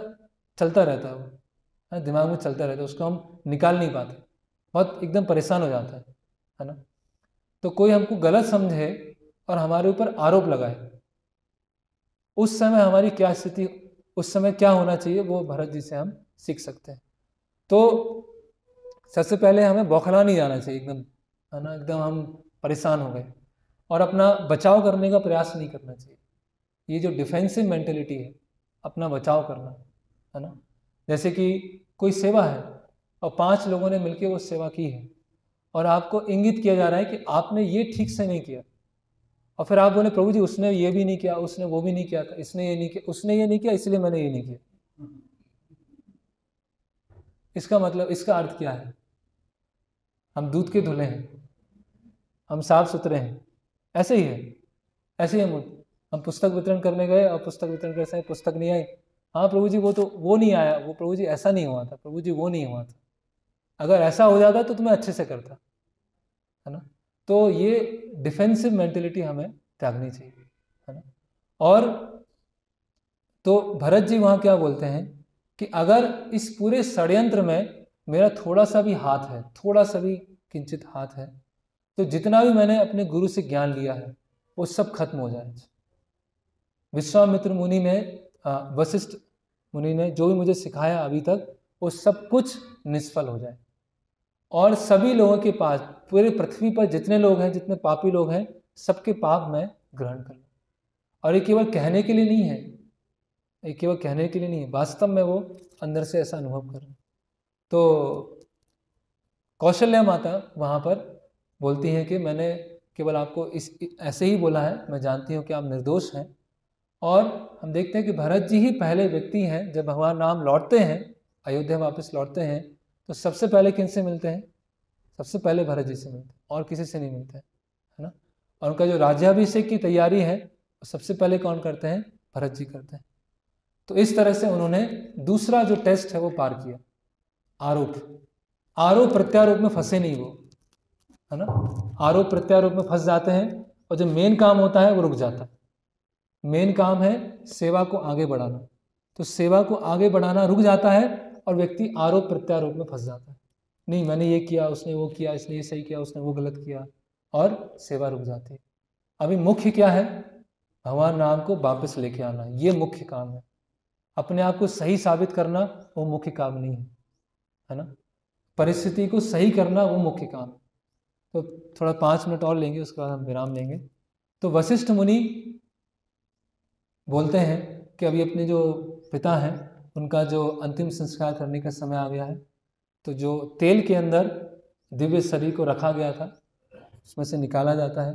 चलता रहता है, वो, है, दिमाग में चलता रहता है, उसको हम निकाल नहीं पाते, बहुत एकदम परेशान हो जाता है ना। तो कोई हमको गलत समझे और हमारे ऊपर आरोप लगाए, उस समय हमारी क्या स्थिति, उस समय क्या होना चाहिए, वो भरत जी से हम सीख सकते हैं। तो सबसे पहले हमें बौखला नहीं जाना चाहिए एकदम, है ना, एकदम हम परेशान हो गए और अपना बचाव करने का प्रयास नहीं करना चाहिए। ये जो डिफेंसिव मेंटेलिटी है, अपना बचाव करना, है ना। जैसे कि कोई सेवा है और 5 लोगों ने मिलकर वो सेवा की है और आपको इंगित किया जा रहा है कि आपने ये ठीक से नहीं किया, और फिर आप बोले प्रभु जी उसने ये भी नहीं किया, उसने वो भी नहीं किया था, इसने ये नहीं किया, उसने ये नहीं किया, इसलिए मैंने ये नहीं किया। इसका मतलब, इसका अर्थ क्या है? हम दूध के धुले हैं, हम साफ सुथरे हैं, ऐसे ही है, ऐसे ही हम पुस्तक वितरण करने गए और पुस्तक वितरण करते समय पुस्तक नहीं आई, हाँ प्रभु जी वो नहीं आया, वो प्रभु जी ऐसा नहीं हुआ था, प्रभु जी वो नहीं हुआ था, अगर ऐसा हो जाता तो तुम्हें अच्छे से करता, है ना। तो ये डिफेंसिव मेंटेलिटी हमें त्यागनी चाहिए, है ना। और तो भरत जी वहाँ क्या बोलते हैं कि अगर इस पूरे षड्यंत्र में मेरा थोड़ा सा भी हाथ है, थोड़ा सा भी किंचित हाथ है, तो जितना भी मैंने अपने गुरु से ज्ञान लिया है वो सब खत्म हो जाए। विश्वामित्र मुनि ने, वशिष्ठ मुनि ने जो भी मुझे सिखाया अभी तक, वो सब कुछ निष्फल हो जाए और सभी लोगों के पास, पूरे पृथ्वी पर जितने लोग हैं, जितने पापी लोग हैं, सबके पाप मैं ग्रहण कर लूँ। और ये केवल कहने के लिए नहीं है, ये केवल कहने के लिए नहीं है, वास्तव में वो अंदर से ऐसा अनुभव कर रहे हैं। तो कौशल्या माता वहाँ पर बोलती हैं कि मैंने केवल आपको ऐसे ही बोला है, मैं जानती हूँ कि आप निर्दोष हैं। और हम देखते हैं कि भरत जी ही पहले व्यक्ति हैं, जब भगवान राम लौटते हैं, अयोध्या वापस लौटते हैं, तो सबसे पहले किन से मिलते हैं? सबसे पहले भरत जी से मिलते हैं, और किसी से नहीं मिलते हैं, है ना। और उनका जो राज्याभिषेक की तैयारी है, सबसे पहले कौन करते हैं? भरत जी करते हैं। तो इस तरह से उन्होंने दूसरा जो टेस्ट है वो पार किया, आरोप प्रत्यारोप में फंसे नहीं वो, है ना। आरोप प्रत्यारोप में फंस जाते हैं और जो मेन काम होता है वो रुक जाता है। मेन काम है सेवा को आगे बढ़ाना, तो सेवा को आगे बढ़ाना रुक जाता है और व्यक्ति आरोप प्रत्यारोप में फंस जाता है। नहीं मैंने ये किया, उसने वो किया, इसने ये सही किया, उसने वो गलत किया, और सेवा रुक जाती है। अभी मुख्य क्या है? भगवान राम को वापस लेके आना, ये मुख्य काम है। अपने आप को सही साबित करना वो मुख्य काम नहीं है ना। परिस्थिति को सही करना वो मुख्य काम है। तो थोड़ा 5 मिनट और लेंगे, उसके बाद हम विराम लेंगे। तो वशिष्ठ मुनि बोलते हैं कि अभी अपने जो पिता हैं उनका जो अंतिम संस्कार करने का समय आ गया है, तो जो तेल के अंदर दिव्य शरीर को रखा गया था उसमें से निकाला जाता है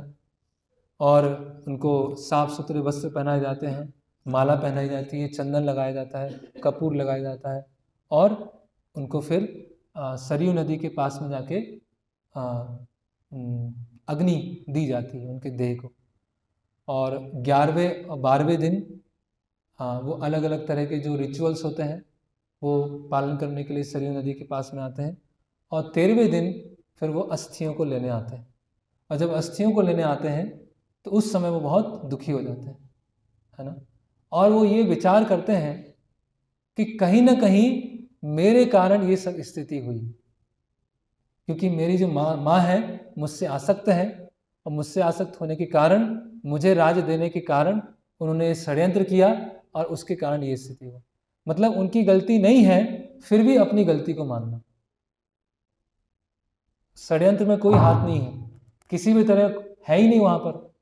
और उनको साफ सुथरे वस्त्र पहनाए जाते हैं, माला पहनाई जाती है, चंदन लगाया जाता है, कपूर लगाया जाता है और उनको फिर सरयू नदी के पास में जाके अग्नि दी जाती है उनके देह को। और 11वें और 12वें दिन वो अलग अलग तरह के जो रिचुअल्स होते हैं वो पालन करने के लिए सरयू नदी के पास में आते हैं। और 13वें दिन फिर वो अस्थियों को लेने आते हैं और जब अस्थियों को लेने आते हैं तो उस समय वो बहुत दुखी हो जाते हैं, है ना। और वो ये विचार करते हैं कि कहीं ना कहीं मेरे कारण ये सब स्थिति हुई, क्योंकि मेरी जो माँ है मुझसे आसक्त है और मुझसे आसक्त होने के कारण मुझे राज्य देने के कारण उन्होंने षड्यंत्र किया और उसके कारण ये स्थिति हुई। मतलब उनकी गलती नहीं है फिर भी अपनी गलती को मानना। षड्यंत्र में कोई हाथ नहीं है, किसी भी तरह है ही नहीं वहाँ पर,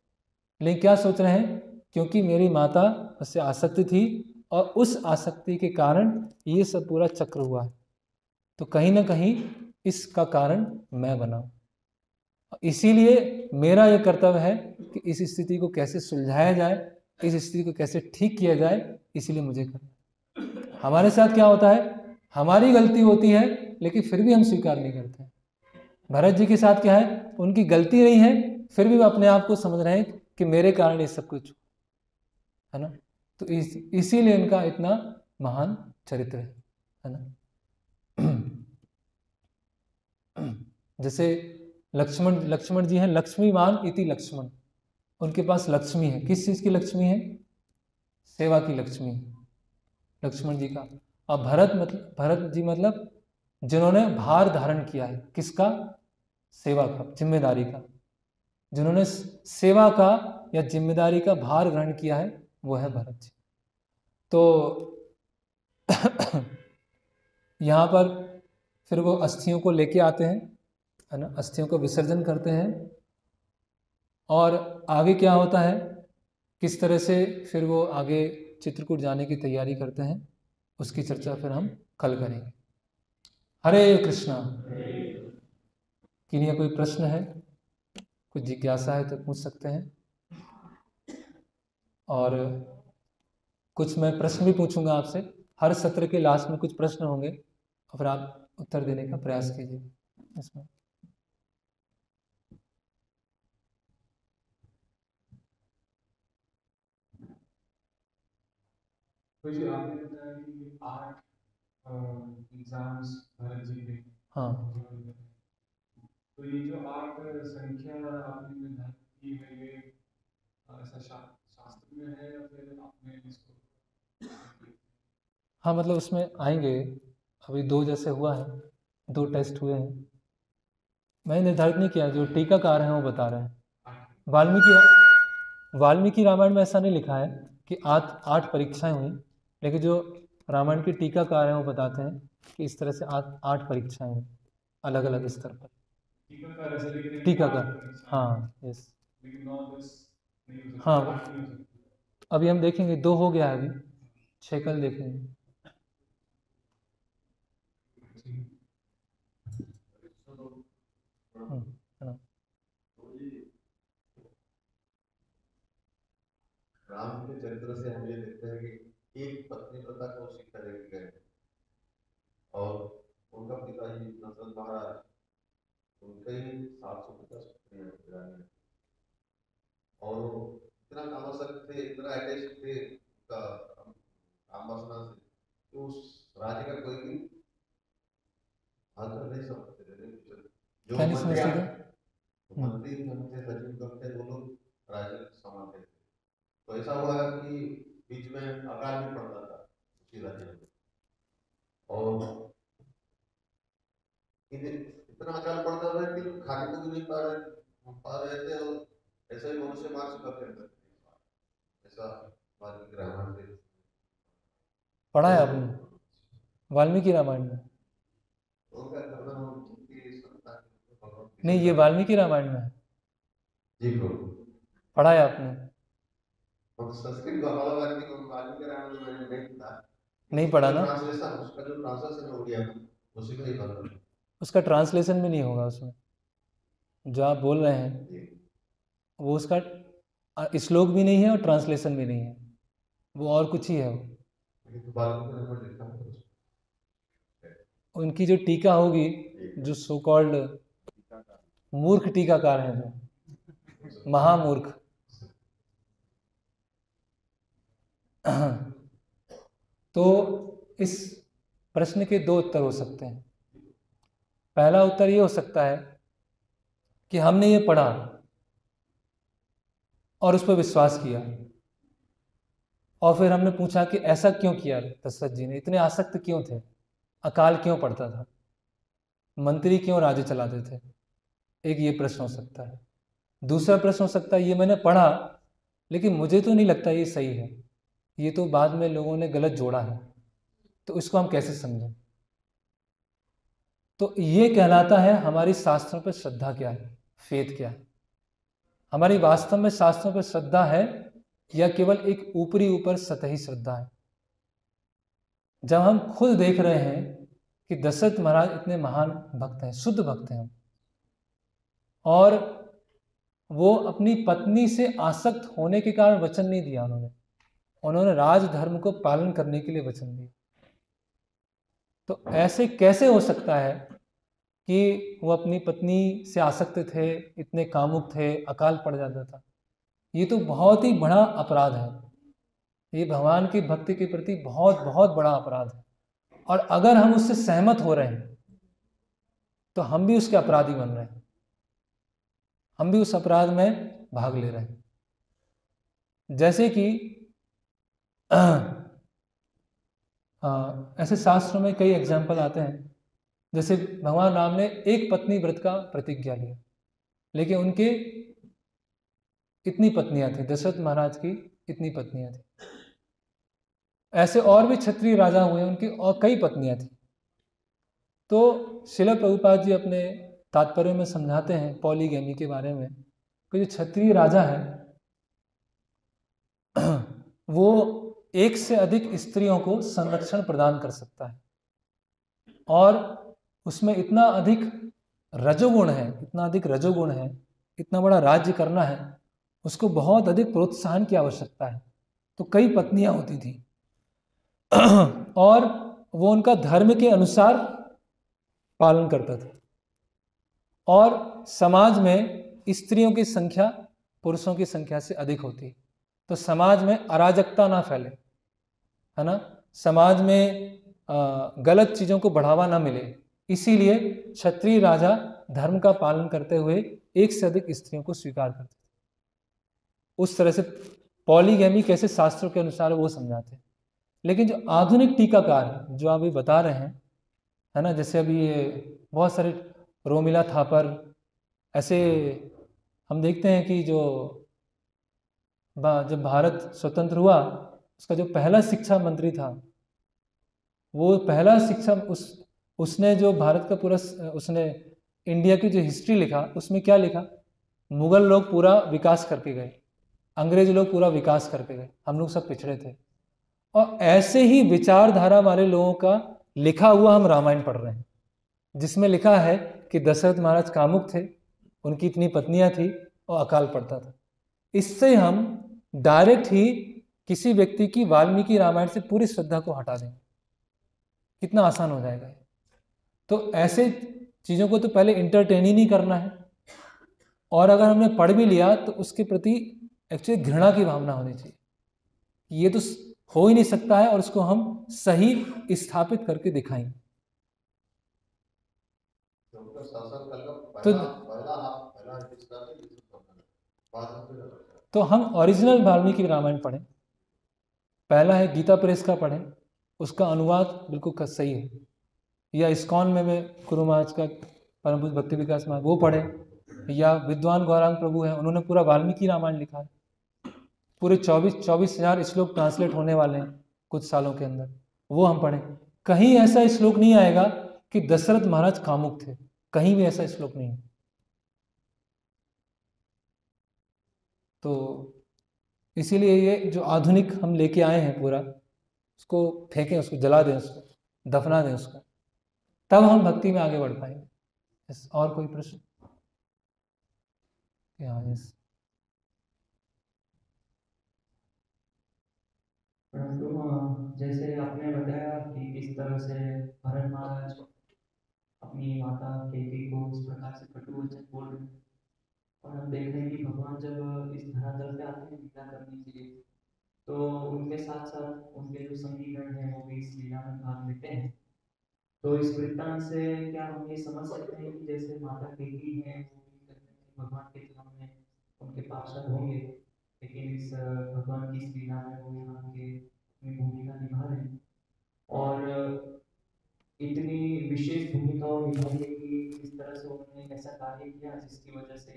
लेकिन क्या सोच रहे हैं, क्योंकि मेरी माता उससे आसक्त थी और उस आसक्ति के कारण ये सब पूरा चक्र हुआ है, तो कहीं ना कहीं इसका कारण मैं बना। इसीलिए मेरा यह कर्तव्य है कि इस स्थिति को कैसे सुलझाया जाए, इस स्थिति को कैसे ठीक किया जाए, इसीलिए मुझे करना। हमारे साथ क्या होता है, हमारी गलती होती है लेकिन फिर भी हम स्वीकार नहीं करते। भरत जी के साथ क्या है, उनकी गलती नहीं है फिर भी वो अपने आप को समझ रहे हैं कि मेरे कारण ये सब कुछ, है ना। तो इसीलिए इनका इतना महान चरित्र है ना। जैसे लक्ष्मण जी हैं, लक्ष्मीवान इति लक्ष्मण, उनके पास लक्ष्मी है। किस चीज की लक्ष्मी है, सेवा की लक्ष्मी लक्ष्मण जी का। और भरत जी मतलब जिन्होंने भार धारण किया है, किसका, सेवा का, जिम्मेदारी का, जिन्होंने सेवा का या जिम्मेदारी का भार ग्रहण किया है वो है भरत जी। तो यहाँ पर फिर वो अस्थियों को लेके आते हैं, है ना, अस्थियों को विसर्जन करते हैं। और आगे क्या होता है, किस तरह से फिर वो आगे चित्रकूट जाने की तैयारी करते हैं, उसकी चर्चा फिर हम कल करेंगे। हरे कृष्णा। किन्हीं कोई प्रश्न है, कुछ जिज्ञासा है तो पूछ सकते हैं, और कुछ मैं प्रश्न भी पूछूंगा आपसे। हर सत्र के लास्ट में कुछ प्रश्न होंगे और फिर आप उत्तर देने का प्रयास कीजिए इसमें। तो जी आपने बताया कि 8 एग्जाम्स भरत जी के, हाँ, तो ये जो 8 संख्या आपने निर्धारित की है, ये ऐसा शास्त्र में है या फिर आपने इसको? हाँ मतलब उसमें आएंगे, अभी 2 जैसे हुआ है, 2 टेस्ट हुए हैं। मैंने निर्धारित नहीं किया, जो टीकाकार हैं वो बता रहे हैं। वाल्मीकि रामायण में ऐसा नहीं लिखा है कि 8 परीक्षाएं हुई, लेकिन जो रामायण के टीकाकार हैं वो बताते हैं कि इस तरह से 8 परीक्षाएं हुई अलग अलग स्तर पर। टीकाकार, हाँ, यस, हाँ। अभी हम देखेंगे, 2 हो गया है, अभी 6 कल देखेंगे। हाँ। राम के चरित्र से हम ये देखते हैं कि एक पत्नी प्रथा को शिक्षा दे गए और उनका पिता ही दशरथ महाराज, उनके 750 पत्नियां और इतना कामासक्त थे, इतना अटैच थे उनका काम वासना से, तो उस राज्य का कोई भी हाल कर नहीं सकते थे। जो मंत्री थे, सचिव थे, वो लोग राज्य संभालते थे। तो ऐसा हुआ कि बीच में अकाल भी पड़ता था उसी राज्य में, और इतना अकाल पड़ता था कि खाने को भी नहीं पा रहे थे, और ऐसा ही मनुष्य मार चुका थे। ऐसा वाल्मीकि रामायण से पढ़ा है आपने वाल्मीकि रामायण में? नहीं, ये वाल्मीकि रामायण में है। जी प्रभु, पढ़ा है आपने? संस्कृत वाल्मीकि रामायण में मैंने नहीं पढ़ा, नहीं पढ़ा ना? ट्रांसलेशन, उसका जो ट्रांसलेशन हो गया उसी का ही पढ़ा। उसका ट्रांसलेशन भी नहीं होगा उसमें। जो आप बोल रहे हैं वो उसका श्लोक भी नहीं है और ट्रांसलेशन भी नहीं है, वो और कुछ ही है। उनकी जो टीका होगी, जो सो कॉल्ड मूर्ख टीकाकार हैं, जो महामूर्ख। तो इस प्रश्न के दो उत्तर हो सकते हैं। पहला उत्तर ये हो सकता है कि हमने ये पढ़ा और उस पर विश्वास किया, और फिर हमने पूछा कि ऐसा क्यों किया दशरथ जी ने, इतने आसक्त क्यों थे, अकाल क्यों पड़ता था, मंत्री क्यों राज्य चलाते थे। एक ये प्रश्न हो सकता है। दूसरा प्रश्न हो सकता है ये मैंने पढ़ा लेकिन मुझे तो नहीं लगता ये सही है, ये तो बाद में लोगों ने गलत जोड़ा है, तो इसको हम कैसे समझें। तो ये कहलाता है हमारी शास्त्रों पर श्रद्धा क्या है, फेथ क्या है। हमारी वास्तव में शास्त्रों पर श्रद्धा है या केवल एक ऊपर सतही श्रद्धा है। जब हम खुद देख रहे हैं कि दशरथ महाराज इतने महान भक्त हैं, शुद्ध भक्त हैं, और वो अपनी पत्नी से आसक्त होने के कारण वचन नहीं दिया उन्होंने राजधर्म को पालन करने के लिए वचन दिया। तो ऐसे कैसे हो सकता है कि वो अपनी पत्नी से आसक्त थे, इतने कामुक थे, अकाल पड़ जाता था। ये तो बहुत ही बड़ा अपराध है, ये भगवान की भक्ति के प्रति बहुत बहुत बड़ा अपराध है। और अगर हम उससे सहमत हो रहे हैं तो हम भी उसके अपराधी बन रहे हैं, हम भी उस अपराध में भाग ले रहे हैं। जैसे कि ऐसे शास्त्रों में कई एग्जाम्पल आते हैं। जैसे भगवान राम ने एक पत्नी व्रत का प्रतिज्ञा लिया, लेकिन उनके इतनी पत्नियां थी, दशरथ महाराज की इतनी पत्नियां थी। ऐसे और भी क्षत्रिय राजा हुए, उनकी और कई पत्नियां थी। तो श्रील प्रभुपाद जी अपने तात्पर्य में समझाते हैं पॉलीगैमी के बारे में कि जो क्षत्रिय राजा है वो एक से अधिक स्त्रियों को संरक्षण प्रदान कर सकता है, और उसमें इतना अधिक रजोगुण है, इतना बड़ा राज्य करना है, उसको बहुत अधिक प्रोत्साहन की आवश्यकता है। तो कई पत्नियां होती थी और वो उनका धर्म के अनुसार पालन करता था, और समाज में स्त्रियों की संख्या पुरुषों की संख्या से अधिक होती, तो समाज में अराजकता ना फैले, है ना, समाज में गलत चीज़ों को बढ़ावा ना मिले, इसीलिए क्षत्रिय राजा धर्म का पालन करते हुए एक से अधिक स्त्रियों को स्वीकार करते थे। उस तरह से पॉलीगैमी कैसे शास्त्रों के अनुसार वो समझाते हैं। लेकिन जो आधुनिक टीकाकार है, जो आप अभी बता रहे हैं, है ना, जैसे अभी ये बहुत सारे रोमिला थापर, ऐसे हम देखते हैं कि जब भारत स्वतंत्र हुआ, उसका जो पहला शिक्षा मंत्री था, वो पहला शिक्षा उसने जो भारत का पूरा, उसने इंडिया की जो हिस्ट्री लिखा, उसमें क्या लिखा, मुगल लोग पूरा विकास करके गए, अंग्रेज लोग पूरा विकास करके गए, हम लोग सब पिछड़े थे। और ऐसे ही विचारधारा वाले लोगों का लिखा हुआ हम रामायण पढ़ रहे हैं, जिसमें लिखा है कि दशरथ महाराज कामुक थे, उनकी इतनी पत्नियां थी और अकाल पड़ता था। इससे हम डायरेक्ट ही किसी व्यक्ति की वाल्मीकि रामायण से पूरी श्रद्धा को हटा देंगे। कितना आसान हो जाएगा। तो ऐसे चीज़ों को तो पहले इंटरटेन ही नहीं करना है, और अगर हमने पढ़ भी लिया तो उसके प्रति एक्चुअली घृणा की भावना होनी चाहिए, ये तो हो ही नहीं सकता है, और उसको हम सही स्थापित करके दिखाएंगे। तो हम ओरिजिनल वाल्मीकि रामायण पढ़ें, पहला है गीता प्रेस का पढ़ें, उसका अनुवाद बिल्कुल सही है, या इस्कॉन में गुरु महाराज का परम पूज्य भक्ति विकास महाराज वो पढ़ें, या विद्वान गौरांग प्रभु हैं, उन्होंने पूरा वाल्मीकि रामायण लिखा है, पूरे 24,000 श्लोक ट्रांसलेट होने वाले हैं कुछ सालों के अंदर, वो हम पढ़ें। कहीं ऐसा श्लोक नहीं आएगा कि दशरथ महाराज कामुक थे, कहीं भी ऐसा श्लोक नहीं है। तो इसीलिए ये जो आधुनिक हम लेके आए हैं पूरा, उसको फेंकें, उसको जला दें, उसको दफना दें उसको। तब हम भक्ति में आगे बढ़ पाएंगे। यस, और कोई प्रश्न? हाँ, यस। परंतु जैसे आपने बताया कि किस तरह से भरत महाराज अपनी माता कैकेयी को इस प्रकार से कटु वचन बोल रहे हैं, और हम देख रहे हैं कि भगवान जब इस धरातल पे आते हैं लीला करने के लिए, तो उनके साथ साथ उनके जो संगीगण हैं वो भी इस लीला में भाग लेते हैं। तो इस वृत्तांत से क्या हम ये समझ सकते हैं कि जैसे माता कैकेयी हैं वो भी भगवान के चरण में उनके पार्षद होंगे, लेकिन इस भगवान की इस लीला में वो यहाँ के अपनी भूमिका निभा रहे हैं, और इतनी विशेष भूमिका निभाई है कि इस तरह से उन्होंने ऐसा कार्य किया जिसकी वजह से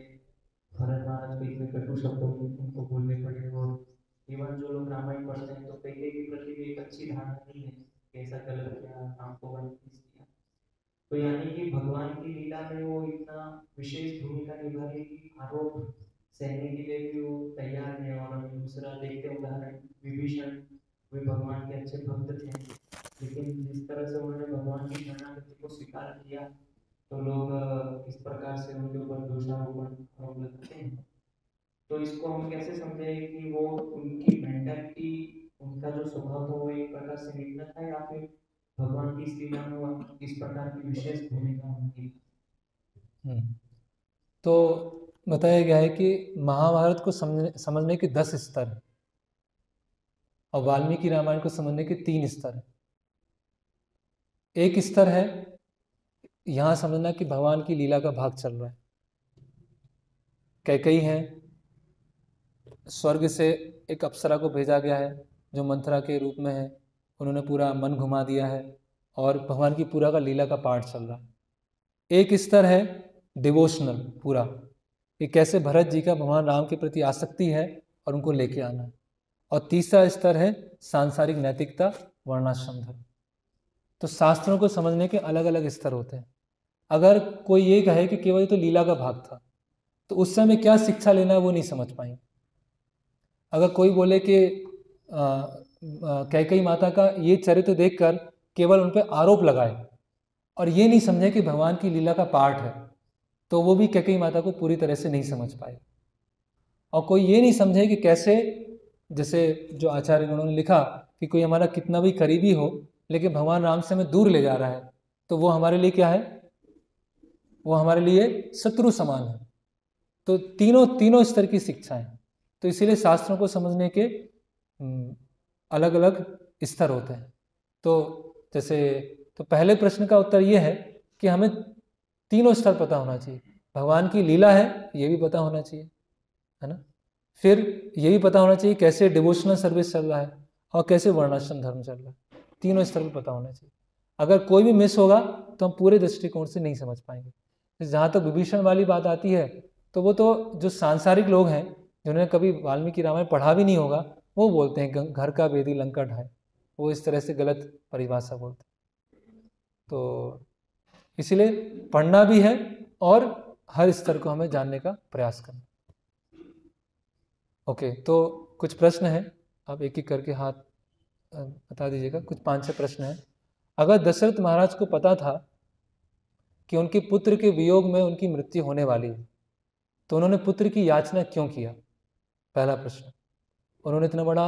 भरत महाराज को इतने कटु शब्दों में उनको बोलने पड़े। और इवन जो लोग रामायण पढ़ते हैं तो कैकेयी के प्रति भी एक अच्छी धारणा नहीं है कि ऐसा गलत किया, राम को वन किया। तो यानी कि भगवान की लीला में वो इतना विशेष भूमिका निभा रही कि आरोप सहने के लिए भी वो तैयार है। और हम दूसरा देखते उदाहरण विभीषण, वे भगवान के अच्छे भक्त थे, लेकिन जिस तरह से उन्होंने भगवान की शरणागति को स्वीकार किया तो लोग इस प्रकार से उनके ऊपर दोषारोपण लगाते हैं। तो इसको हम कैसे समझे कि वो उनकी मेंटालिटी, उनका जो स्वभाव था वो एक प्रकार से निम्न था, या फिर भगवान की लीला में इस प्रकार की विशेष भूमिका उनकी? तो बताया गया है कि महाभारत को समझने के 10 स्तर हैं और वाल्मीकि रामायण को समझने के 3 स्तर हैं। एक स्तर है यहाँ समझना कि भगवान की लीला का भाग चल रहा है। कैकेयी है, स्वर्ग से एक अप्सरा को भेजा गया है जो मंथरा के रूप में है, उन्होंने पूरा मन घुमा दिया है और भगवान की पूरा का लीला का पाठ चल रहा है। एक स्तर है डिवोशनल पूरा, कि कैसे भरत जी का भगवान राम के प्रति आसक्ति है और उनको लेके आना है। और तीसरा स्तर है सांसारिक नैतिकता, वर्णाश्रम धर्म। तो शास्त्रों को समझने के अलग अलग स्तर होते हैं। अगर कोई ये कहे कि केवल तो लीला का भाग था तो उस समय क्या शिक्षा लेना है वो नहीं समझ पाएंगे। अगर कोई बोले कि कैकेयी माता का ये चरित्र देखकर केवल उन पर आरोप लगाए और ये नहीं समझे कि भगवान की लीला का पार्ट है, तो वो भी कैकेयी माता को पूरी तरह से नहीं समझ पाए। और कोई ये नहीं समझे कि कैसे, जैसे जो आचार्य उन्होंने लिखा कि कोई हमारा कितना भी करीबी हो लेकिन भगवान राम से हमें दूर ले जा रहा है तो वो हमारे लिए क्या है, वो हमारे लिए शत्रु समान है। तो तीनों स्तर की शिक्षा है। तो इसीलिए शास्त्रों को समझने के अलग अलग स्तर होते हैं। तो जैसे तो पहले प्रश्न का उत्तर ये है कि हमें तीनों स्तर पता होना चाहिए। भगवान की लीला है ये भी पता होना चाहिए, है ना। फिर ये भी पता होना चाहिए कैसे डिवोशनल सर्विस चल रहा है और कैसे वर्णाश्रम धर्म चल रहा है। तीनों स्तर पर पता होना चाहिए। अगर कोई भी मिस होगा तो हम पूरे दृष्टिकोण से नहीं समझ पाएंगे। जहाँ तक विभीषण वाली बात आती है तो वो तो जो सांसारिक लोग हैं जिन्होंने कभी वाल्मीकि रामायण पढ़ा भी नहीं होगा वो बोलते हैं घर का वेदी लंका ढाए, वो इस तरह से गलत परिभाषा बोलते हैं। तो इसीलिए पढ़ना भी है और हर स्तर को हमें जानने का प्रयास करना। ओके, तो कुछ प्रश्न हैं, आप एक एक करके हाथ बता दीजिएगा। कुछ 5-6 प्रश्न हैं। अगर दशरथ महाराज को पता था कि उनके पुत्र के वियोग में उनकी मृत्यु होने वाली है तो उन्होंने पुत्र की याचना क्यों किया? पहला प्रश्न। उन्होंने इतना बड़ा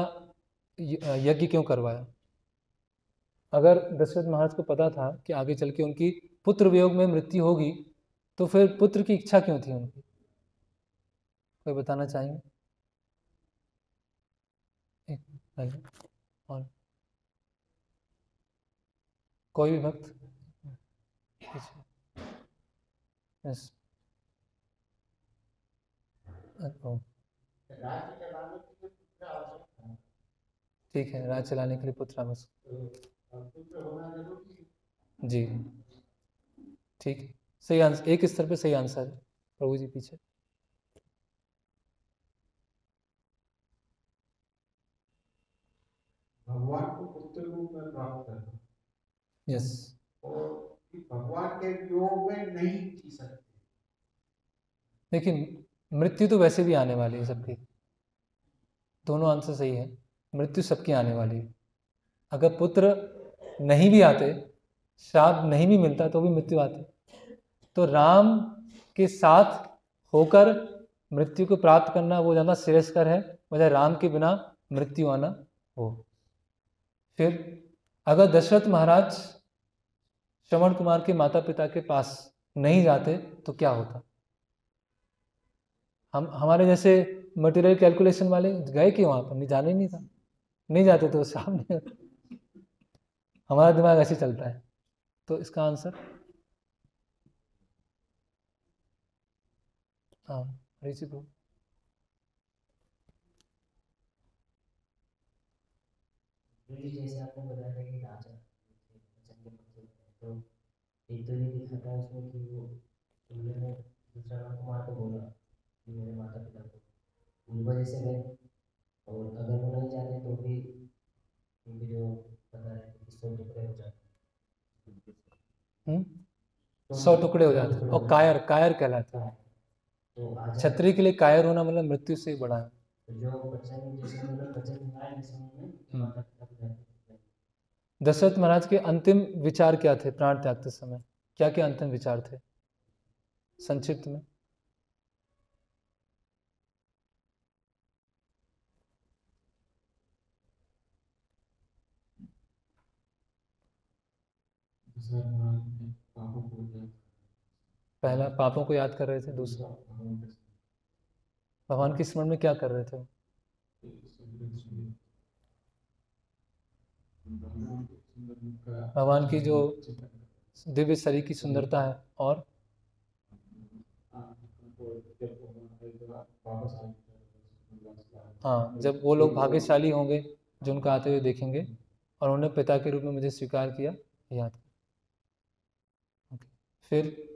यज्ञ क्यों करवाया? अगर दशरथ महाराज को पता था कि आगे चल के उनकी पुत्र वियोग में मृत्यु होगी तो फिर पुत्र की इच्छा क्यों थी उनकी? कोई बताना चाहेंगे? और कोई भी भक्त? यस। ठीक है, राज्य चलाने के लिए पुत्र आवश्यक जी। ठीक है, सही आंसर, एक स्तर पे सही आंसर है। प्रभु जी पीछे। भगवान को पुत्र रूप में प्राप्त करना। यस। और भगवान के वियोग में नहीं जी सकते। लेकिन मृत्यु तो वैसे भी आने वाली है सबकी। दोनों आंसर सही है, मृत्यु सबकी आने वाली है। अगर पुत्र नहीं भी आते, श्राप नहीं भी मिलता तो भी मृत्यु आती। तो राम के साथ होकर मृत्यु को प्राप्त करना वो ज़्यादा श्रेयस्कर है, बजाय राम के बिना मृत्यु आना हो। फिर अगर दशरथ महाराज श्रवण कुमार के माता पिता के पास नहीं जाते तो क्या होता? हम हमारे जैसे मटेरियल कैलकुलेशन वाले गए क्यों वहाँ पर? नहीं, जाने ही नहीं था, नहीं जाते तो सामने हमारा दिमाग ऐसे चलता है। तो इसका आंसर हाँ ऋषि को जैसे आपने बताया था कि राजा तो एक तो ये दिखा था उसमें कि वो उन्होंने श्रवण कुमार को बोला कि मेरे माता पिता को उन वजह से गए, और अगर वो नहीं जाते तो भी उनके जो बता रहे थे कि 100 टुकड़े हो जाते, 100 टुकड़े हो जाते और कायर कायर कहलाता है। तो आज क्षत्रिय के लिए कायर होना मतलब मृत्यु से बड़ा है। जो बच्चन जैसे मतलब बच्चन सुनाए जैसे उन्होंने माता पिता को जाते दशरथ महाराज के अंतिम विचार क्या थे प्राण त्यागते समय? क्या क्या अंतिम विचार थे संक्षिप्त में? पहला पापों को याद कर रहे थे, दूसरा भगवान के स्मरण में क्या कर रहे थे? भगवान की जो दिव्य शरीर की सुंदरता है, और हाँ, जब वो लोग भाग्यशाली होंगे जो उनको आते हुए देखेंगे और उन्होंने पिता के रूप में मुझे स्वीकार किया, याद। फिर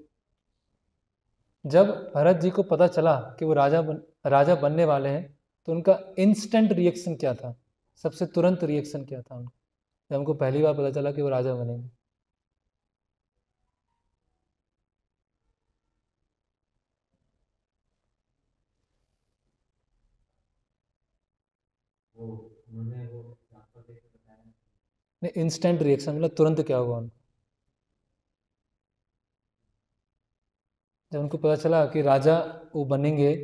जब भरत जी को पता चला कि वो राजा बनने वाले हैं तो उनका इंस्टेंट रिएक्शन क्या था? सबसे तुरंत रिएक्शन क्या था उनका जब उनको पहली बार पता चला कि वो राजा बनेंगे? नहीं, इंस्टेंट रिएक्शन मतलब तुरंत क्या हुआ उनको जब उनको पता चला कि राजा वो बनेंगे?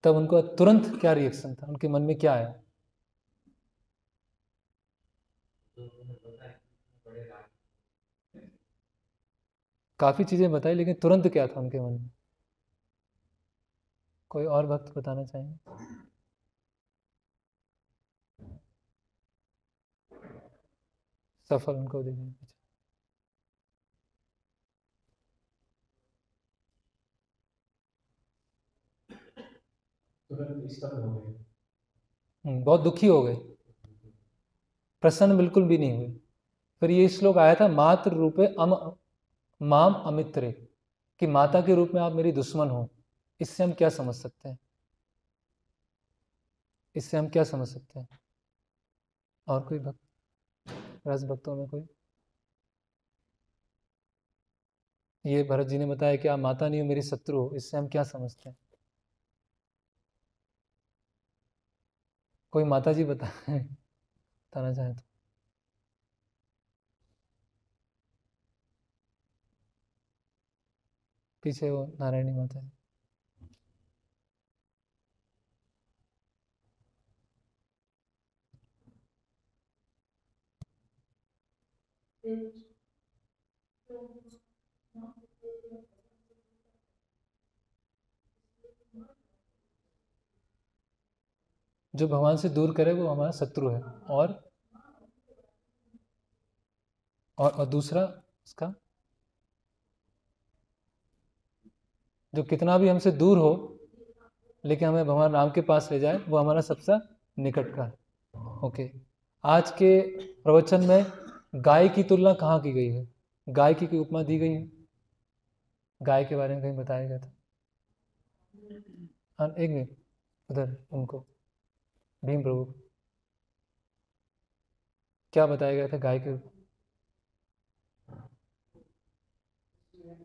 तब उनको तुरंत क्या रिएक्शन था, उनके मन में क्या आया? काफी चीजें बताई, लेकिन तुरंत क्या था उनके मन में? कोई और भक्त बताना चाहेंगे? सफल उनको देखेंगे। बहुत दुखी हो गए, प्रसन्न बिल्कुल भी नहीं हुए। फिर ये श्लोक आया था, मातृ रूपे माम अमित्रे, कि माता के रूप में आप मेरी दुश्मन हो। इससे हम क्या समझ सकते हैं? इससे हम क्या समझ सकते हैं? और कोई भक्त, रस भक्तों में कोई? ये भरत जी ने बताया कि आप माता नहीं हो, मेरी शत्रु हो, इससे हम क्या समझते हैं? कोई माता जी बताना चाहे तो। पीछे वो नारायणी माता जी। जो भगवान से दूर करे वो हमारा शत्रु है। और दूसरा उसका, जो कितना भी हमसे दूर हो लेकिन हमें भगवान राम के पास ले जाए, वो हमारा सबसे निकट का है। ओके, आज के प्रवचन में गाय की तुलना कहाँ की गई है? गाय की कोई उपमा दी गई है? गाय के बारे में कहीं बताया गया था? हाँ, एक मिनट, उधर उनको भीम प्रभु क्या बताया गया था गाय के?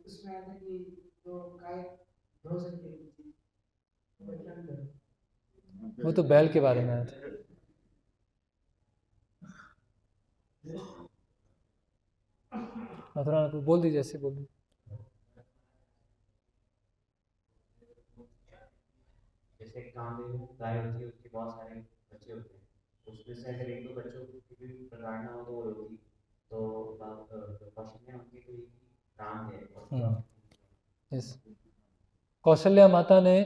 उसमें आता कि जो गाय धो सकती है, वो तो बैल के बारे में आया था। मथुरा में बोल दीजिए, ऐसे बोल दीजिए। जैसे काम में गाय होती है, उसके बहुत सारे बच्चे होते हैं, उसमें से अगर एक दो बच्चों की भी प्रताड़ना हो तो वो होगी, तो कौशल्या उनकी कोई काम है। यस, कौशल्या माता ने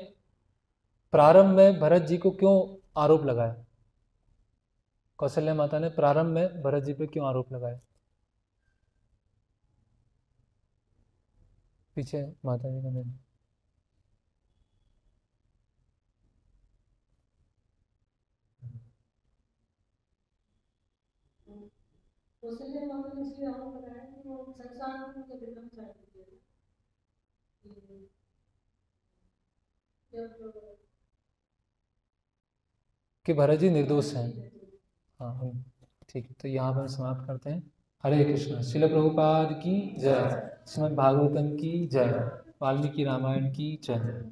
प्रारंभ में भरत जी को क्यों आरोप लगाया? कौशल्या माता ने प्रारंभ में भरत जी पे क्यों आरोप लगाया? पीछे माता जी का नाम। कौशल्या माता ने इसलिए आरोप लगाया कि वो संसार में उनके विक्रम चाहती है, कि भरत जी निर्दोष हैं। हाँ ठीक है, तो यहाँ पर समाप्त करते हैं। हरे कृष्ण। श्रील प्रभुपाद की जय। श्रीमद् भागवतम की जय। वाल्मीकि रामायण की जय।